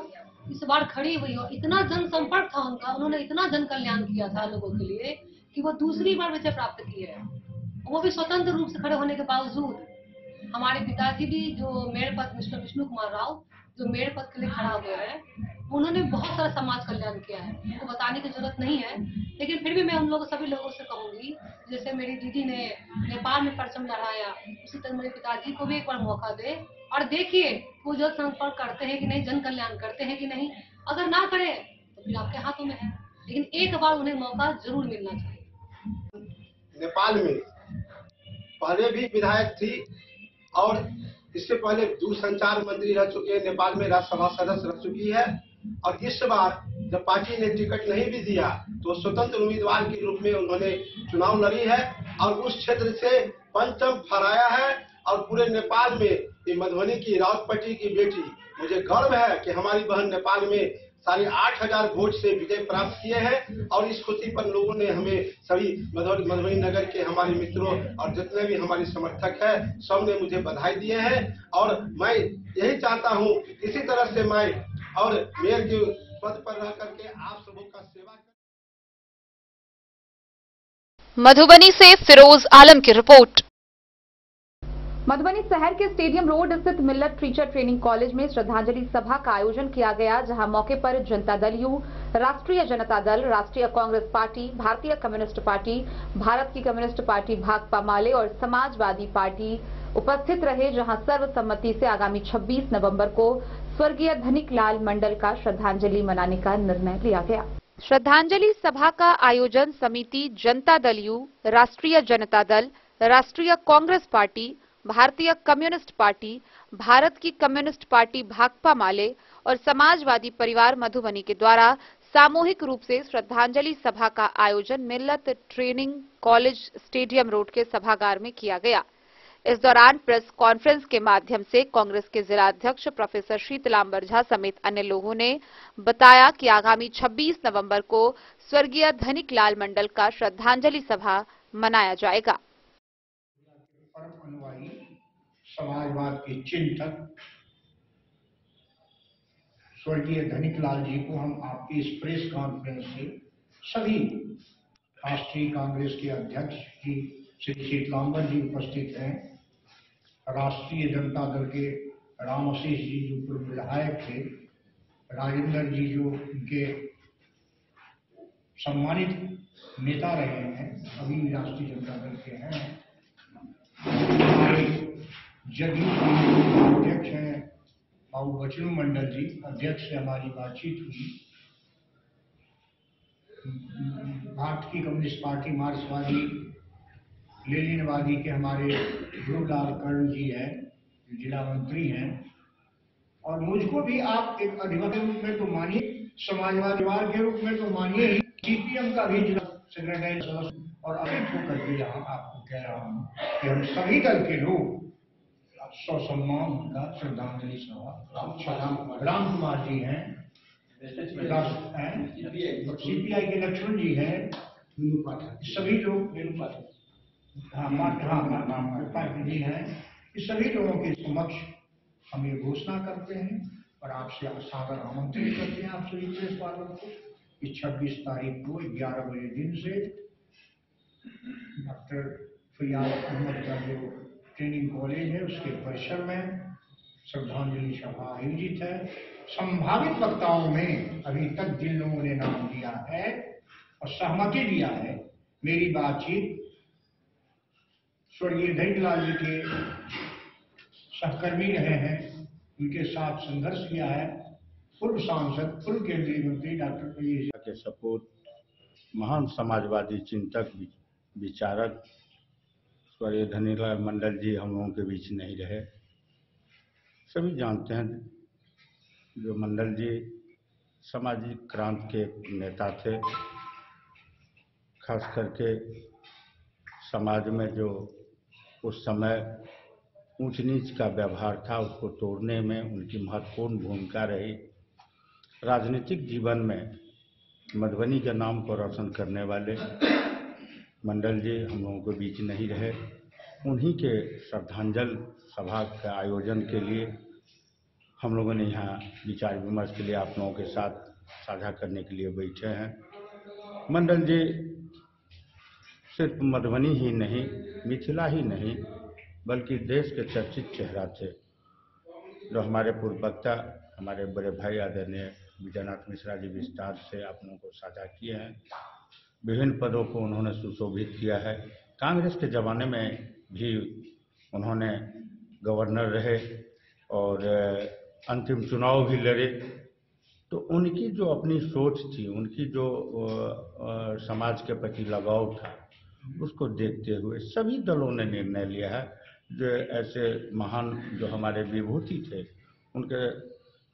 इस बार खड़ी हुई हो। इतना जनसंपर्क था उनका, उन्होंने इतना जन कल्याण किया था लोगों के लिए कि वो दूसरी बार विजय प्राप्त किए हैं। वो भी स्वतंत्र रूप से खड़े होने के बावजूद। हमारे पिताजी भी जो मेयर पद, मिस्टर विष्णु कुमार राव, जो मेयर पद के लिए खड़ा हुए हैं, उन्होंने बहुत सारा समाज कल्याण किया है। उनको बताने की जरूरत नहीं है, लेकिन फिर भी मैं उन लोगों सभी लोगों से कहूंगी, जैसे मेरी दीदी ने नेपाल में परचम लहराया, उसी तरह मेरे पिताजी को भी एक बार मौका दे और देखिए वो जन संपर्क करते हैं कि नहीं, जन कल्याण करते हैं कि नहीं। अगर ना करे तो फिर आपके हाथों में है, लेकिन एक बार उन्हें मौका जरूर मिलना चाहिए। नेपाल में पहले भी विधायक थी और इससे पहले दूरसंचार मंत्री रह चुके हैं, नेपाल में राज्यसभा सदस्य रह चुकी है। और इस बार जब पार्टी ने टिकट नहीं भी दिया तो स्वतंत्र उम्मीदवार के रूप में उन्होंने चुनाव लड़ी है और उस क्षेत्र से परचम फहराया है। और पूरे नेपाल में ये मधुबनी की राउतपट्टी की बेटी, मुझे गर्व है कि हमारी बहन नेपाल में 8500 वोट से विजय प्राप्त किए हैं। और इस खुशी पर लोगों ने हमें सभी मधुबनी नगर के हमारे मित्रों और जितने भी हमारे समर्थक हैं, सब ने मुझे बधाई दिए हैं। और मैं यही चाहता हूं इसी तरह से मैं और मेयर के पद पर रह करके आप सबों का सेवा। मधुबनी से फिरोज आलम की रिपोर्ट। मधुबनी शहर के स्टेडियम रोड स्थित मिल्लत टीचर ट्रेनिंग कॉलेज में श्रद्धांजलि सभा का आयोजन किया गया, जहां मौके पर जनता दल यू, राष्ट्रीय जनता दल, राष्ट्रीय कांग्रेस पार्टी, भारतीय कम्युनिस्ट पार्टी, भारत की कम्युनिस्ट पार्टी भाकपा माले और समाजवादी पार्टी उपस्थित रहे, जहां सर्वसम्मति से आगामी 26 नवंबर को स्वर्गीय धनिक लाल मंडल का श्रद्धांजलि मनाने का निर्णय लिया गया। श्रद्धांजलि सभा का आयोजन समिति जनता दल यू, राष्ट्रीय जनता दल, राष्ट्रीय कांग्रेस पार्टी, भारतीय कम्युनिस्ट पार्टी, भारत की कम्युनिस्ट पार्टी भाकपा माले और समाजवादी परिवार मधुबनी के द्वारा सामूहिक रूप से श्रद्धांजलि सभा का आयोजन मिल्लत ट्रेनिंग कॉलेज स्टेडियम रोड के सभागार में किया गया। इस दौरान प्रेस कॉन्फ्रेंस के माध्यम से कांग्रेस के जिलाध्यक्ष प्रोफेसर शीतलांबर झा समेत अन्य लोगों ने बताया कि आगामी 26 नवंबर को स्वर्गीय धनिक लाल मंडल का श्रद्धांजलि सभा मनाया जाएगा। समाजवाद के चिंतक स्वर्गीय धनिक लाल जी को हम आपकी इस प्रेस कॉन्फ्रेंस से सभी राष्ट्रीय कांग्रेस के अध्यक्ष जी श्री शीतलांबर जी उपस्थित हैं, राष्ट्रीय जनता दल के राम आशीष जी जो पूर्व विधायक थे, राजेंद्र जी जो उनके सम्मानित नेता रहे हैं, अभी राष्ट्रीय जनता दल के हैं, हमारे जदयू अध्यक्ष हैं बाबू बचनू मंडल जी, अध्यक्ष से हमारी बातचीत हुई, भारत की कम्युनिस्ट पार्टी मार्क्सवादी लेनिनवादी के हमारे ध्रुवलाल कर्ण जी हैं, जिला मंत्री हैं, और मुझको भी आप एक अधिवक्ता के रूप में तो मानिए, समाजवादी परिवार के रूप में तो मानिए ही, सीपीएम का भी जिला सेक्रेटरी सदस्य और अतिरिक्त होकर के यहाँ आपको कह रहा हूँ कि हम सभी दल के लोग ससम्मान उनका श्रद्धांजलि सभा, राम कुमार जी हैं, सीपीआई के लक्ष्मण जी हैं, सभी लोग पाठक जी हैं, इस सभी लोगों के समक्ष हम ये घोषणा करते हैं और आपसे सादर आमंत्रित करते हैं आप सभी प्रेस वालों को कि 26 तारीख को 11 बजे दिन से डॉक्टर फैयाज अहमद का जो ट्रेनिंग कॉलेज है उसके परिसर में श्रद्धांजलि सभा आयोजित है। संभावित वक्ताओं में अभी तक जिन लोगों ने नाम दिया है और सहमति दिया है, मेरी बातचीत स्वर्गीय धनिक लाल जी के सहकर्मी रहे हैं, उनके साथ संघर्ष किया है, पूर्व सांसद, पूर्व केंद्रीय मंत्री डॉक्टर फैयाज के सपूत, महान समाजवादी चिंतक विचारक स्वर्गीय धनिक लाल मंडल जी हम लोगों के बीच नहीं रहे। सभी जानते हैं जो मंडल जी सामाजिक क्रांति के नेता थे, खास करके समाज में जो उस समय ऊंच नीच का व्यवहार था उसको तोड़ने में उनकी महत्वपूर्ण भूमिका रही। राजनीतिक जीवन में मधुबनी के नाम को रोशन करने वाले मंडल जी हम लोगों के बीच नहीं रहे। उन्हीं के श्रद्धांजलि सभा के आयोजन के लिए हम लोगों ने यहाँ विचार विमर्श के लिए आप लोगों के साथ साझा करने के लिए बैठे हैं। मंडल जी सिर्फ मधुबनी ही नहीं, मिथिला ही नहीं, बल्कि देश के चर्चित चेहरा थे। जो हमारे पूर्व वक्ता, हमारे बड़े भाई आदरणीय विजयनाथ मिश्रा जी विस्तार से आप लोगों को साझा किए हैं। विभिन्न पदों को उन्होंने सुशोभित किया है। कांग्रेस के ज़माने में भी उन्होंने गवर्नर रहे और अंतिम चुनाव भी लड़े। तो उनकी जो अपनी सोच थी, उनकी जो समाज के प्रति लगाव था, उसको देखते हुए सभी दलों ने निर्णय लिया है जो ऐसे महान जो हमारे विभूति थे उनके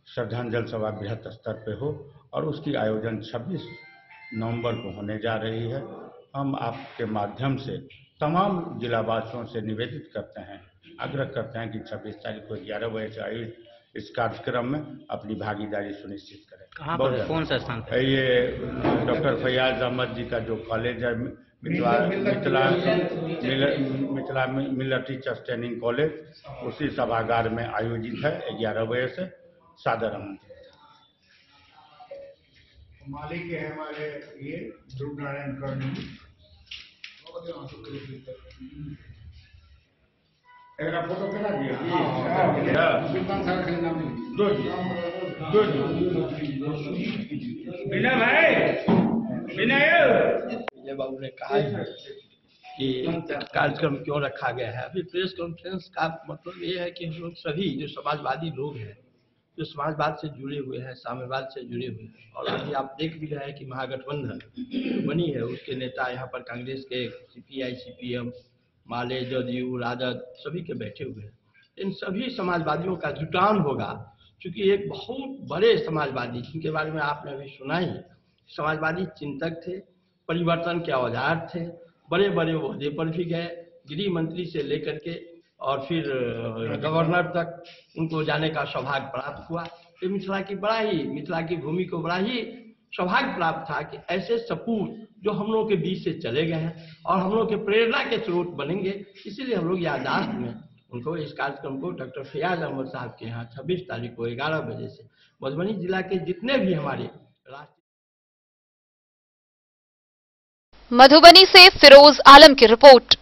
श्रद्धांजलि सभा बृहत स्तर पे हो और उसकी आयोजन 26 नवंबर को होने जा रही है। हम आपके माध्यम से तमाम जिलावासियों से निवेदित करते हैं, आग्रह करते हैं कि 26 तारीख को 11 बजे से आयोजित इस कार्यक्रम में अपनी भागीदारी सुनिश्चित करें। कहाँ पर, कौन सा स्थान पर? ये डॉक्टर फैयाज अहमद जी का जो कॉलेज है मिथिला मिल्लत टीचर्स ट्रेनिंग कॉलेज, उसी सभागार में आयोजित है 11 बजे से। सादर आमंत्रित। मालिक है हमारे ये ध्रुव नारायण कर्ण। फोटो करा दिया बिना भाई विजय बाबू ने कहा है कि कार्यक्रम क्यों रखा गया है। अभी प्रेस कॉन्फ्रेंस का मतलब ये है कि हम लोग सभी जो समाजवादी लोग हैं, जो समाजवाद से जुड़े हुए हैं, साम्यवाद से जुड़े हुए हैं, और अभी आप देख भी रहे हैं कि महागठबंधन बनी है, उसके नेता यहाँ पर कांग्रेस के CPI CPM माले जदयू राजद सभी के बैठे हुए हैं। इन सभी समाजवादियों का जुटान होगा, क्योंकि एक बहुत बड़े समाजवादी जिनके बारे में आपने अभी सुना ही, समाजवादी चिंतक थे, परिवर्तन के औजार थे, बड़े बड़े ओहदे पर भी गए, गृह मंत्री से लेकर के और फिर गवर्नर तक उनको जाने का सौभाग्य प्राप्त हुआ। तो मिथिला की भूमि को बड़ा ही सौभाग्य प्राप्त था कि ऐसे सपूत जो हम लोगों के बीच से चले गए हैं और हम लोग के प्रेरणा के स्रोत बनेंगे। इसीलिए हम लोग याददाश्त में उनको इस कार्यक्रम को डॉक्टर फैयाज अहमद साहब के यहाँ 26 तारीख को 11 बजे से मधुबनी जिला के जितने भी हमारे मधुबनी से फिरोज आलम की रिपोर्ट।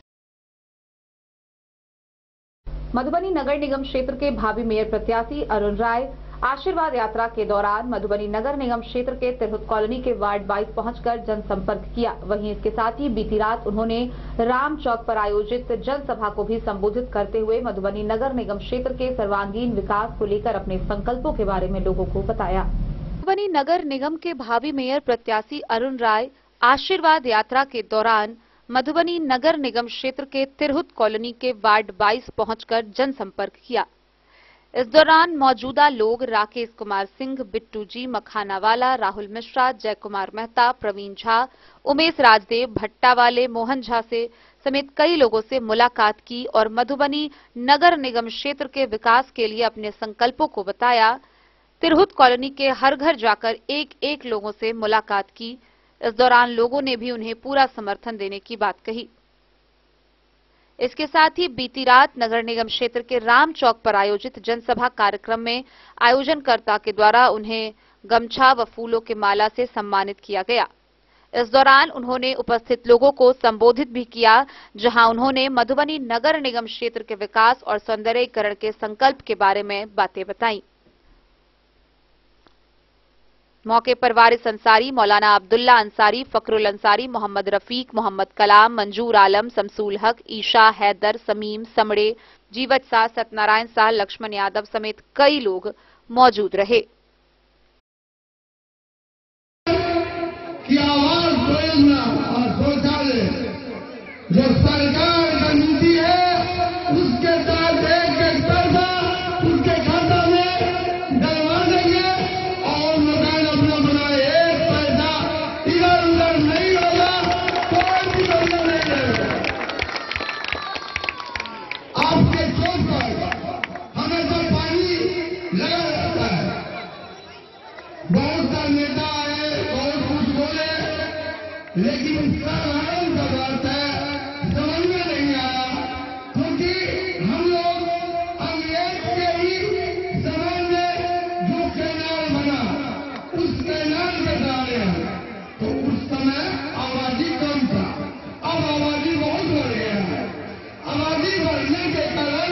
मधुबनी नगर निगम क्षेत्र के भावी मेयर प्रत्याशी अरुण राय आशीर्वाद यात्रा के दौरान मधुबनी नगर निगम क्षेत्र के तिरहुत कॉलोनी के वार्ड 22 पहुंचकर जनसंपर्क किया। वहीं इसके साथ ही बीती रात उन्होंने राम चौक पर आयोजित जनसभा को भी संबोधित करते हुए मधुबनी नगर निगम क्षेत्र के सर्वांगीण विकास को लेकर अपने संकल्पों के बारे में लोगों को बताया। मधुबनी नगर निगम के भावी मेयर प्रत्याशी अरुण राय आशीर्वाद यात्रा के दौरान मधुबनी नगर निगम क्षेत्र के तिरहुत कॉलोनी के वार्ड 22 पहुंचकर जनसंपर्क किया। इस दौरान मौजूदा लोग राकेश कुमार सिंह, बिट्टू जी, मखानावाला, राहुल मिश्रा, जय कुमार मेहता, प्रवीण झा, उमेश राजदेव, भट्टा वाले, मोहन झा से समेत कई लोगों से मुलाकात की और मधुबनी नगर निगम क्षेत्र के विकास के लिए अपने संकल्पों को बताया। तिरहुत कॉलोनी के हर घर जाकर एक लोगों से मुलाकात की। इस दौरान लोगों ने भी उन्हें पूरा समर्थन देने की बात कही। इसके साथ ही बीती रात नगर निगम क्षेत्र के राम चौक पर आयोजित जनसभा कार्यक्रम में आयोजनकर्ता के द्वारा उन्हें गमछा व फूलों के माला से सम्मानित किया गया। इस दौरान उन्होंने उपस्थित लोगों को संबोधित भी किया, जहां उन्होंने मधुबनी नगर निगम क्षेत्र के विकास और सौंदर्यीकरण के संकल्प के बारे में बातें बताई। मौके पर वारिस अंसारी, मौलाना अब्दुल्ला अंसारी, फकरुल अंसारी, मोहम्मद रफीक, मोहम्मद कलाम, मंजूर आलम, शमसूल हक, ईशा, हैदर, समीम, समड़े, जीवत शाह, सत्यनारायण शाह, लक्ष्मण यादव समेत कई लोग मौजूद रहे। की आवाज बुलंद और शौचालय जो सरकार का नीति है उसके साथ एक पैसा उसके खाता में डलवा देंगे और मकान अपना बनाए। एक पैसा इधर उधर नहीं होगा, कोई भी बदला नहीं रहेगा। आपके सोच पर हमेशा पानी लगा रहता है। बहुत सा नेता आए, बहुत कुछ बोले, लेकिन साधारण सा बात है, समझ में नहीं आया, क्योंकि हम लोग अंग्रेज के ही समय में जो कैनाल बना उस कैनाल के सहारे हैं, तो उस समय आबादी कम था, अब आबादी बहुत बढ़ गया है। आबादी बढ़ने के कारण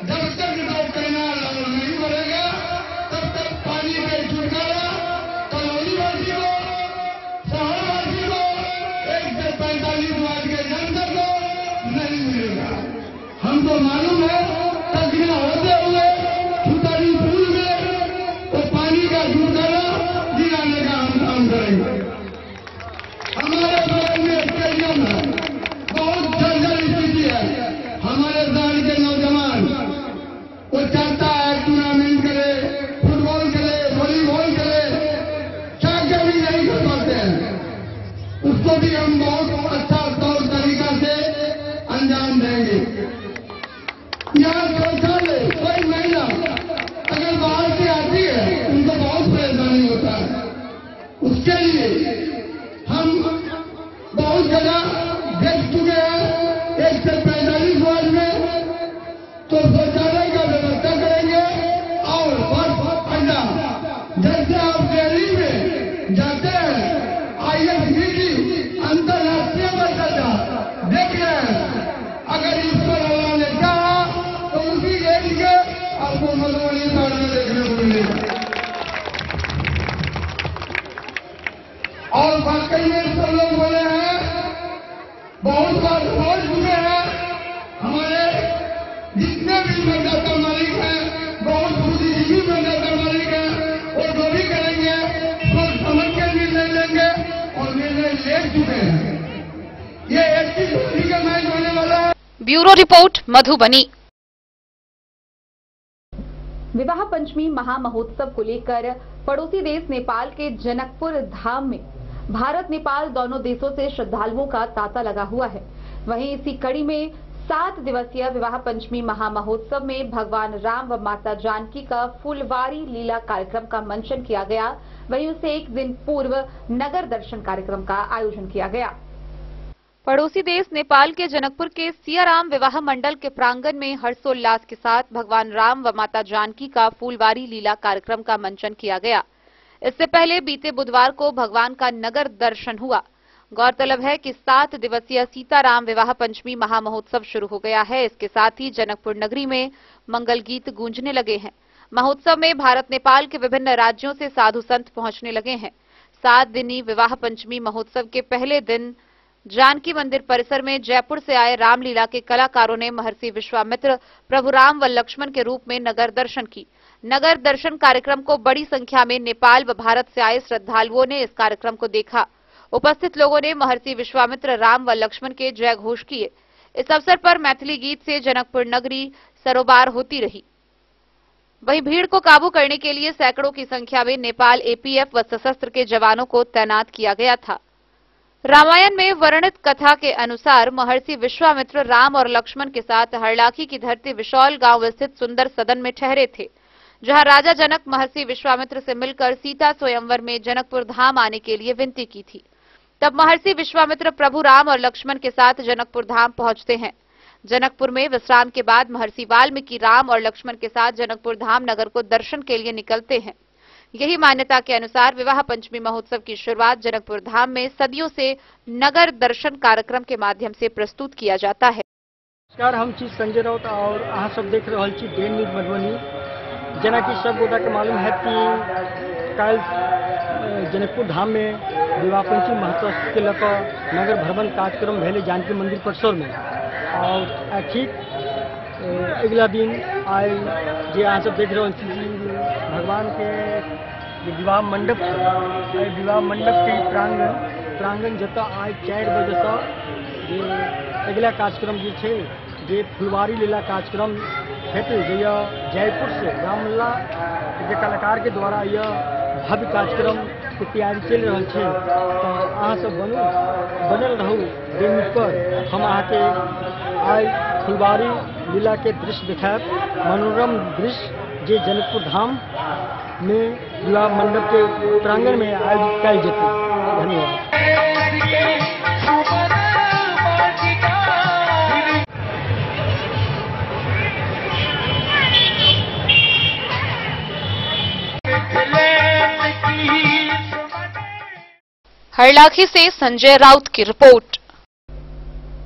जब तक जो कैनाल और नहीं बढ़ेगा तब तक पानी का छुटकारा कॉलोनी वासी को, शहरवासी को, 1 से 45 वार्ड के जनता को नहीं मिलेगा। हमको मालूम है तस्वीर होते हुए छुटानी पुल में वो पानी का छुटकारा दिलाने का हम काम करेंगे। हमारे बगल में स्टेडियम है, बहुत जर्जर स्थिति है। हमारे शहर के नौजवान वो चाहता है टूर्नामेंट करे, फुटबॉल करे, वॉलीबॉल करे, चाहते भी नहीं कर पाते हैं। उसको भी हम बहुत अच्छा तौर तरीका से अंजाम देंगे। यहाँ शौचालय कोई महिला अगर बाहर से आती है उनको बहुत परेशानी होता है, उसके लिए हम बहुत जगह देख चुके हैं। 1 से 45 वार्ड में तो शौचालय का व्यवस्था करेंगे और बस अड्डा जैसे आप दिल्ली में जाते हैं, IFBB अंतर्राष्ट्रीय बस अड्डा देख रहे हैं। अगर इस पर अल्लाह ने कहा चुके हैं। ये 31 होली का मैच होने वाला है। Bureau report Madhubani. विवाह पंचमी महामहोत्सव को लेकर पड़ोसी देश नेपाल के जनकपुर धाम में भारत नेपाल दोनों देशों से श्रद्धालुओं का तांता लगा हुआ है। वहीं इसी कड़ी में 7 दिवसीय विवाह पंचमी महामहोत्सव में भगवान राम व माता जानकी का फुलवारी लीला कार्यक्रम का मंचन किया गया। वहीं उससे एक दिन पूर्व नगर दर्शन कार्यक्रम का आयोजन किया गया। पड़ोसी देश नेपाल के जनकपुर के सियाराम विवाह मंडल के प्रांगण में हर्षोल्लास के साथ भगवान राम व माता जानकी का फूलवारी लीला कार्यक्रम का मंचन किया गया। इससे पहले बीते बुधवार को भगवान का नगर दर्शन हुआ। गौरतलब है कि 7 दिवसीय सीताराम विवाह पंचमी महामहोत्सव शुरू हो गया है। इसके साथ ही जनकपुर नगरी में मंगल गीत गूंजने लगे हैं। महोत्सव में भारत नेपाल के विभिन्न राज्यों से साधु संत पहुंचने लगे हैं। 7 दिनी विवाह पंचमी महोत्सव के पहले दिन जानकी मंदिर परिसर में जयपुर से आए रामलीला के कलाकारों ने महर्षि विश्वामित्र, प्रभु राम व लक्ष्मण के रूप में नगर दर्शन की। नगर दर्शन कार्यक्रम को बड़ी संख्या में नेपाल व भारत से आए श्रद्धालुओं ने इस कार्यक्रम को देखा। उपस्थित लोगों ने महर्षि विश्वामित्र, राम व लक्ष्मण के जय घोष किए। इस अवसर पर मैथिली गीत से जनकपुर नगरी सरोबार होती रही। वहीं भीड़ को काबू करने के लिए सैकड़ों की संख्या में नेपाल एपीएफ व सशस्त्र के जवानों को तैनात किया गया था। रामायण में वर्णित कथा के अनुसार महर्षि विश्वामित्र राम और लक्ष्मण के साथ हरलाखी की धरती विशौल गांव स्थित सुंदर सदन में ठहरे थे, जहां राजा जनक महर्षि विश्वामित्र से मिलकर सीता स्वयंवर में जनकपुर धाम आने के लिए विनती की थी। तब महर्षि विश्वामित्र प्रभु राम और लक्ष्मण के साथ जनकपुर धाम पहुंचते हैं। जनकपुर में विश्राम के बाद महर्षि वाल्मीकि राम और लक्ष्मण के साथ जनकपुर धाम नगर को दर्शन के लिए निकलते हैं। यही मान्यता के अनुसार विवाह पंचमी महोत्सव की शुरुआत जनकपुर धाम में सदियों से नगर दर्शन कार्यक्रम के माध्यम से प्रस्तुत किया जाता है। नमस्कार, हम छी संजय राउत और अहाँ सब देख रहल छी डे न्यूज मधुबनी। जना कि सब गोटा के मालूम है कि कल जनकपुर धाम में विवाह पंचमी महोत्सव के लेकर नगर भ्रमण कार्यक्रम भेले जानकी मंदिर परिसर में और ठीक अगला दिन आए जे अहाँ सब देख रहल छी भगवान के विवाह मंडप विवाह मंडप के प्रांगण जतऽ आज 4 बजे से अगला कार्यक्रम जे फुलवारी लीला कार्यक्रम हेतु जे जयपुर से रामलीला के कलाकार के द्वारा यह भव्य कार्यक्रम के तैयारी चल रहा है। तो अहाँ सब बनल रहू डेन्यूज पर। हम अहाँ के आज फुलवारी लीला के दृश्य दिखाएब, मनोरम दृश्य जे जनकपुर धाम में विवाह मंडप के प्रांगण में आयोजित कल जेतै। धन्यवाद। हरलाखी से संजय राउत की रिपोर्ट।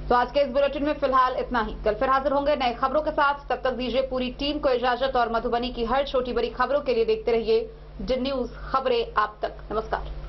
तो आज के इस बुलेटिन में फिलहाल इतना ही। कल फिर हाजिर होंगे नए खबरों के साथ। तब तक दीजिए पूरी टीम को इजाजत और मधुबनी की हर छोटी बड़ी खबरों के लिए देखते रहिए डे न्यूज, खबरें आप तक। नमस्कार।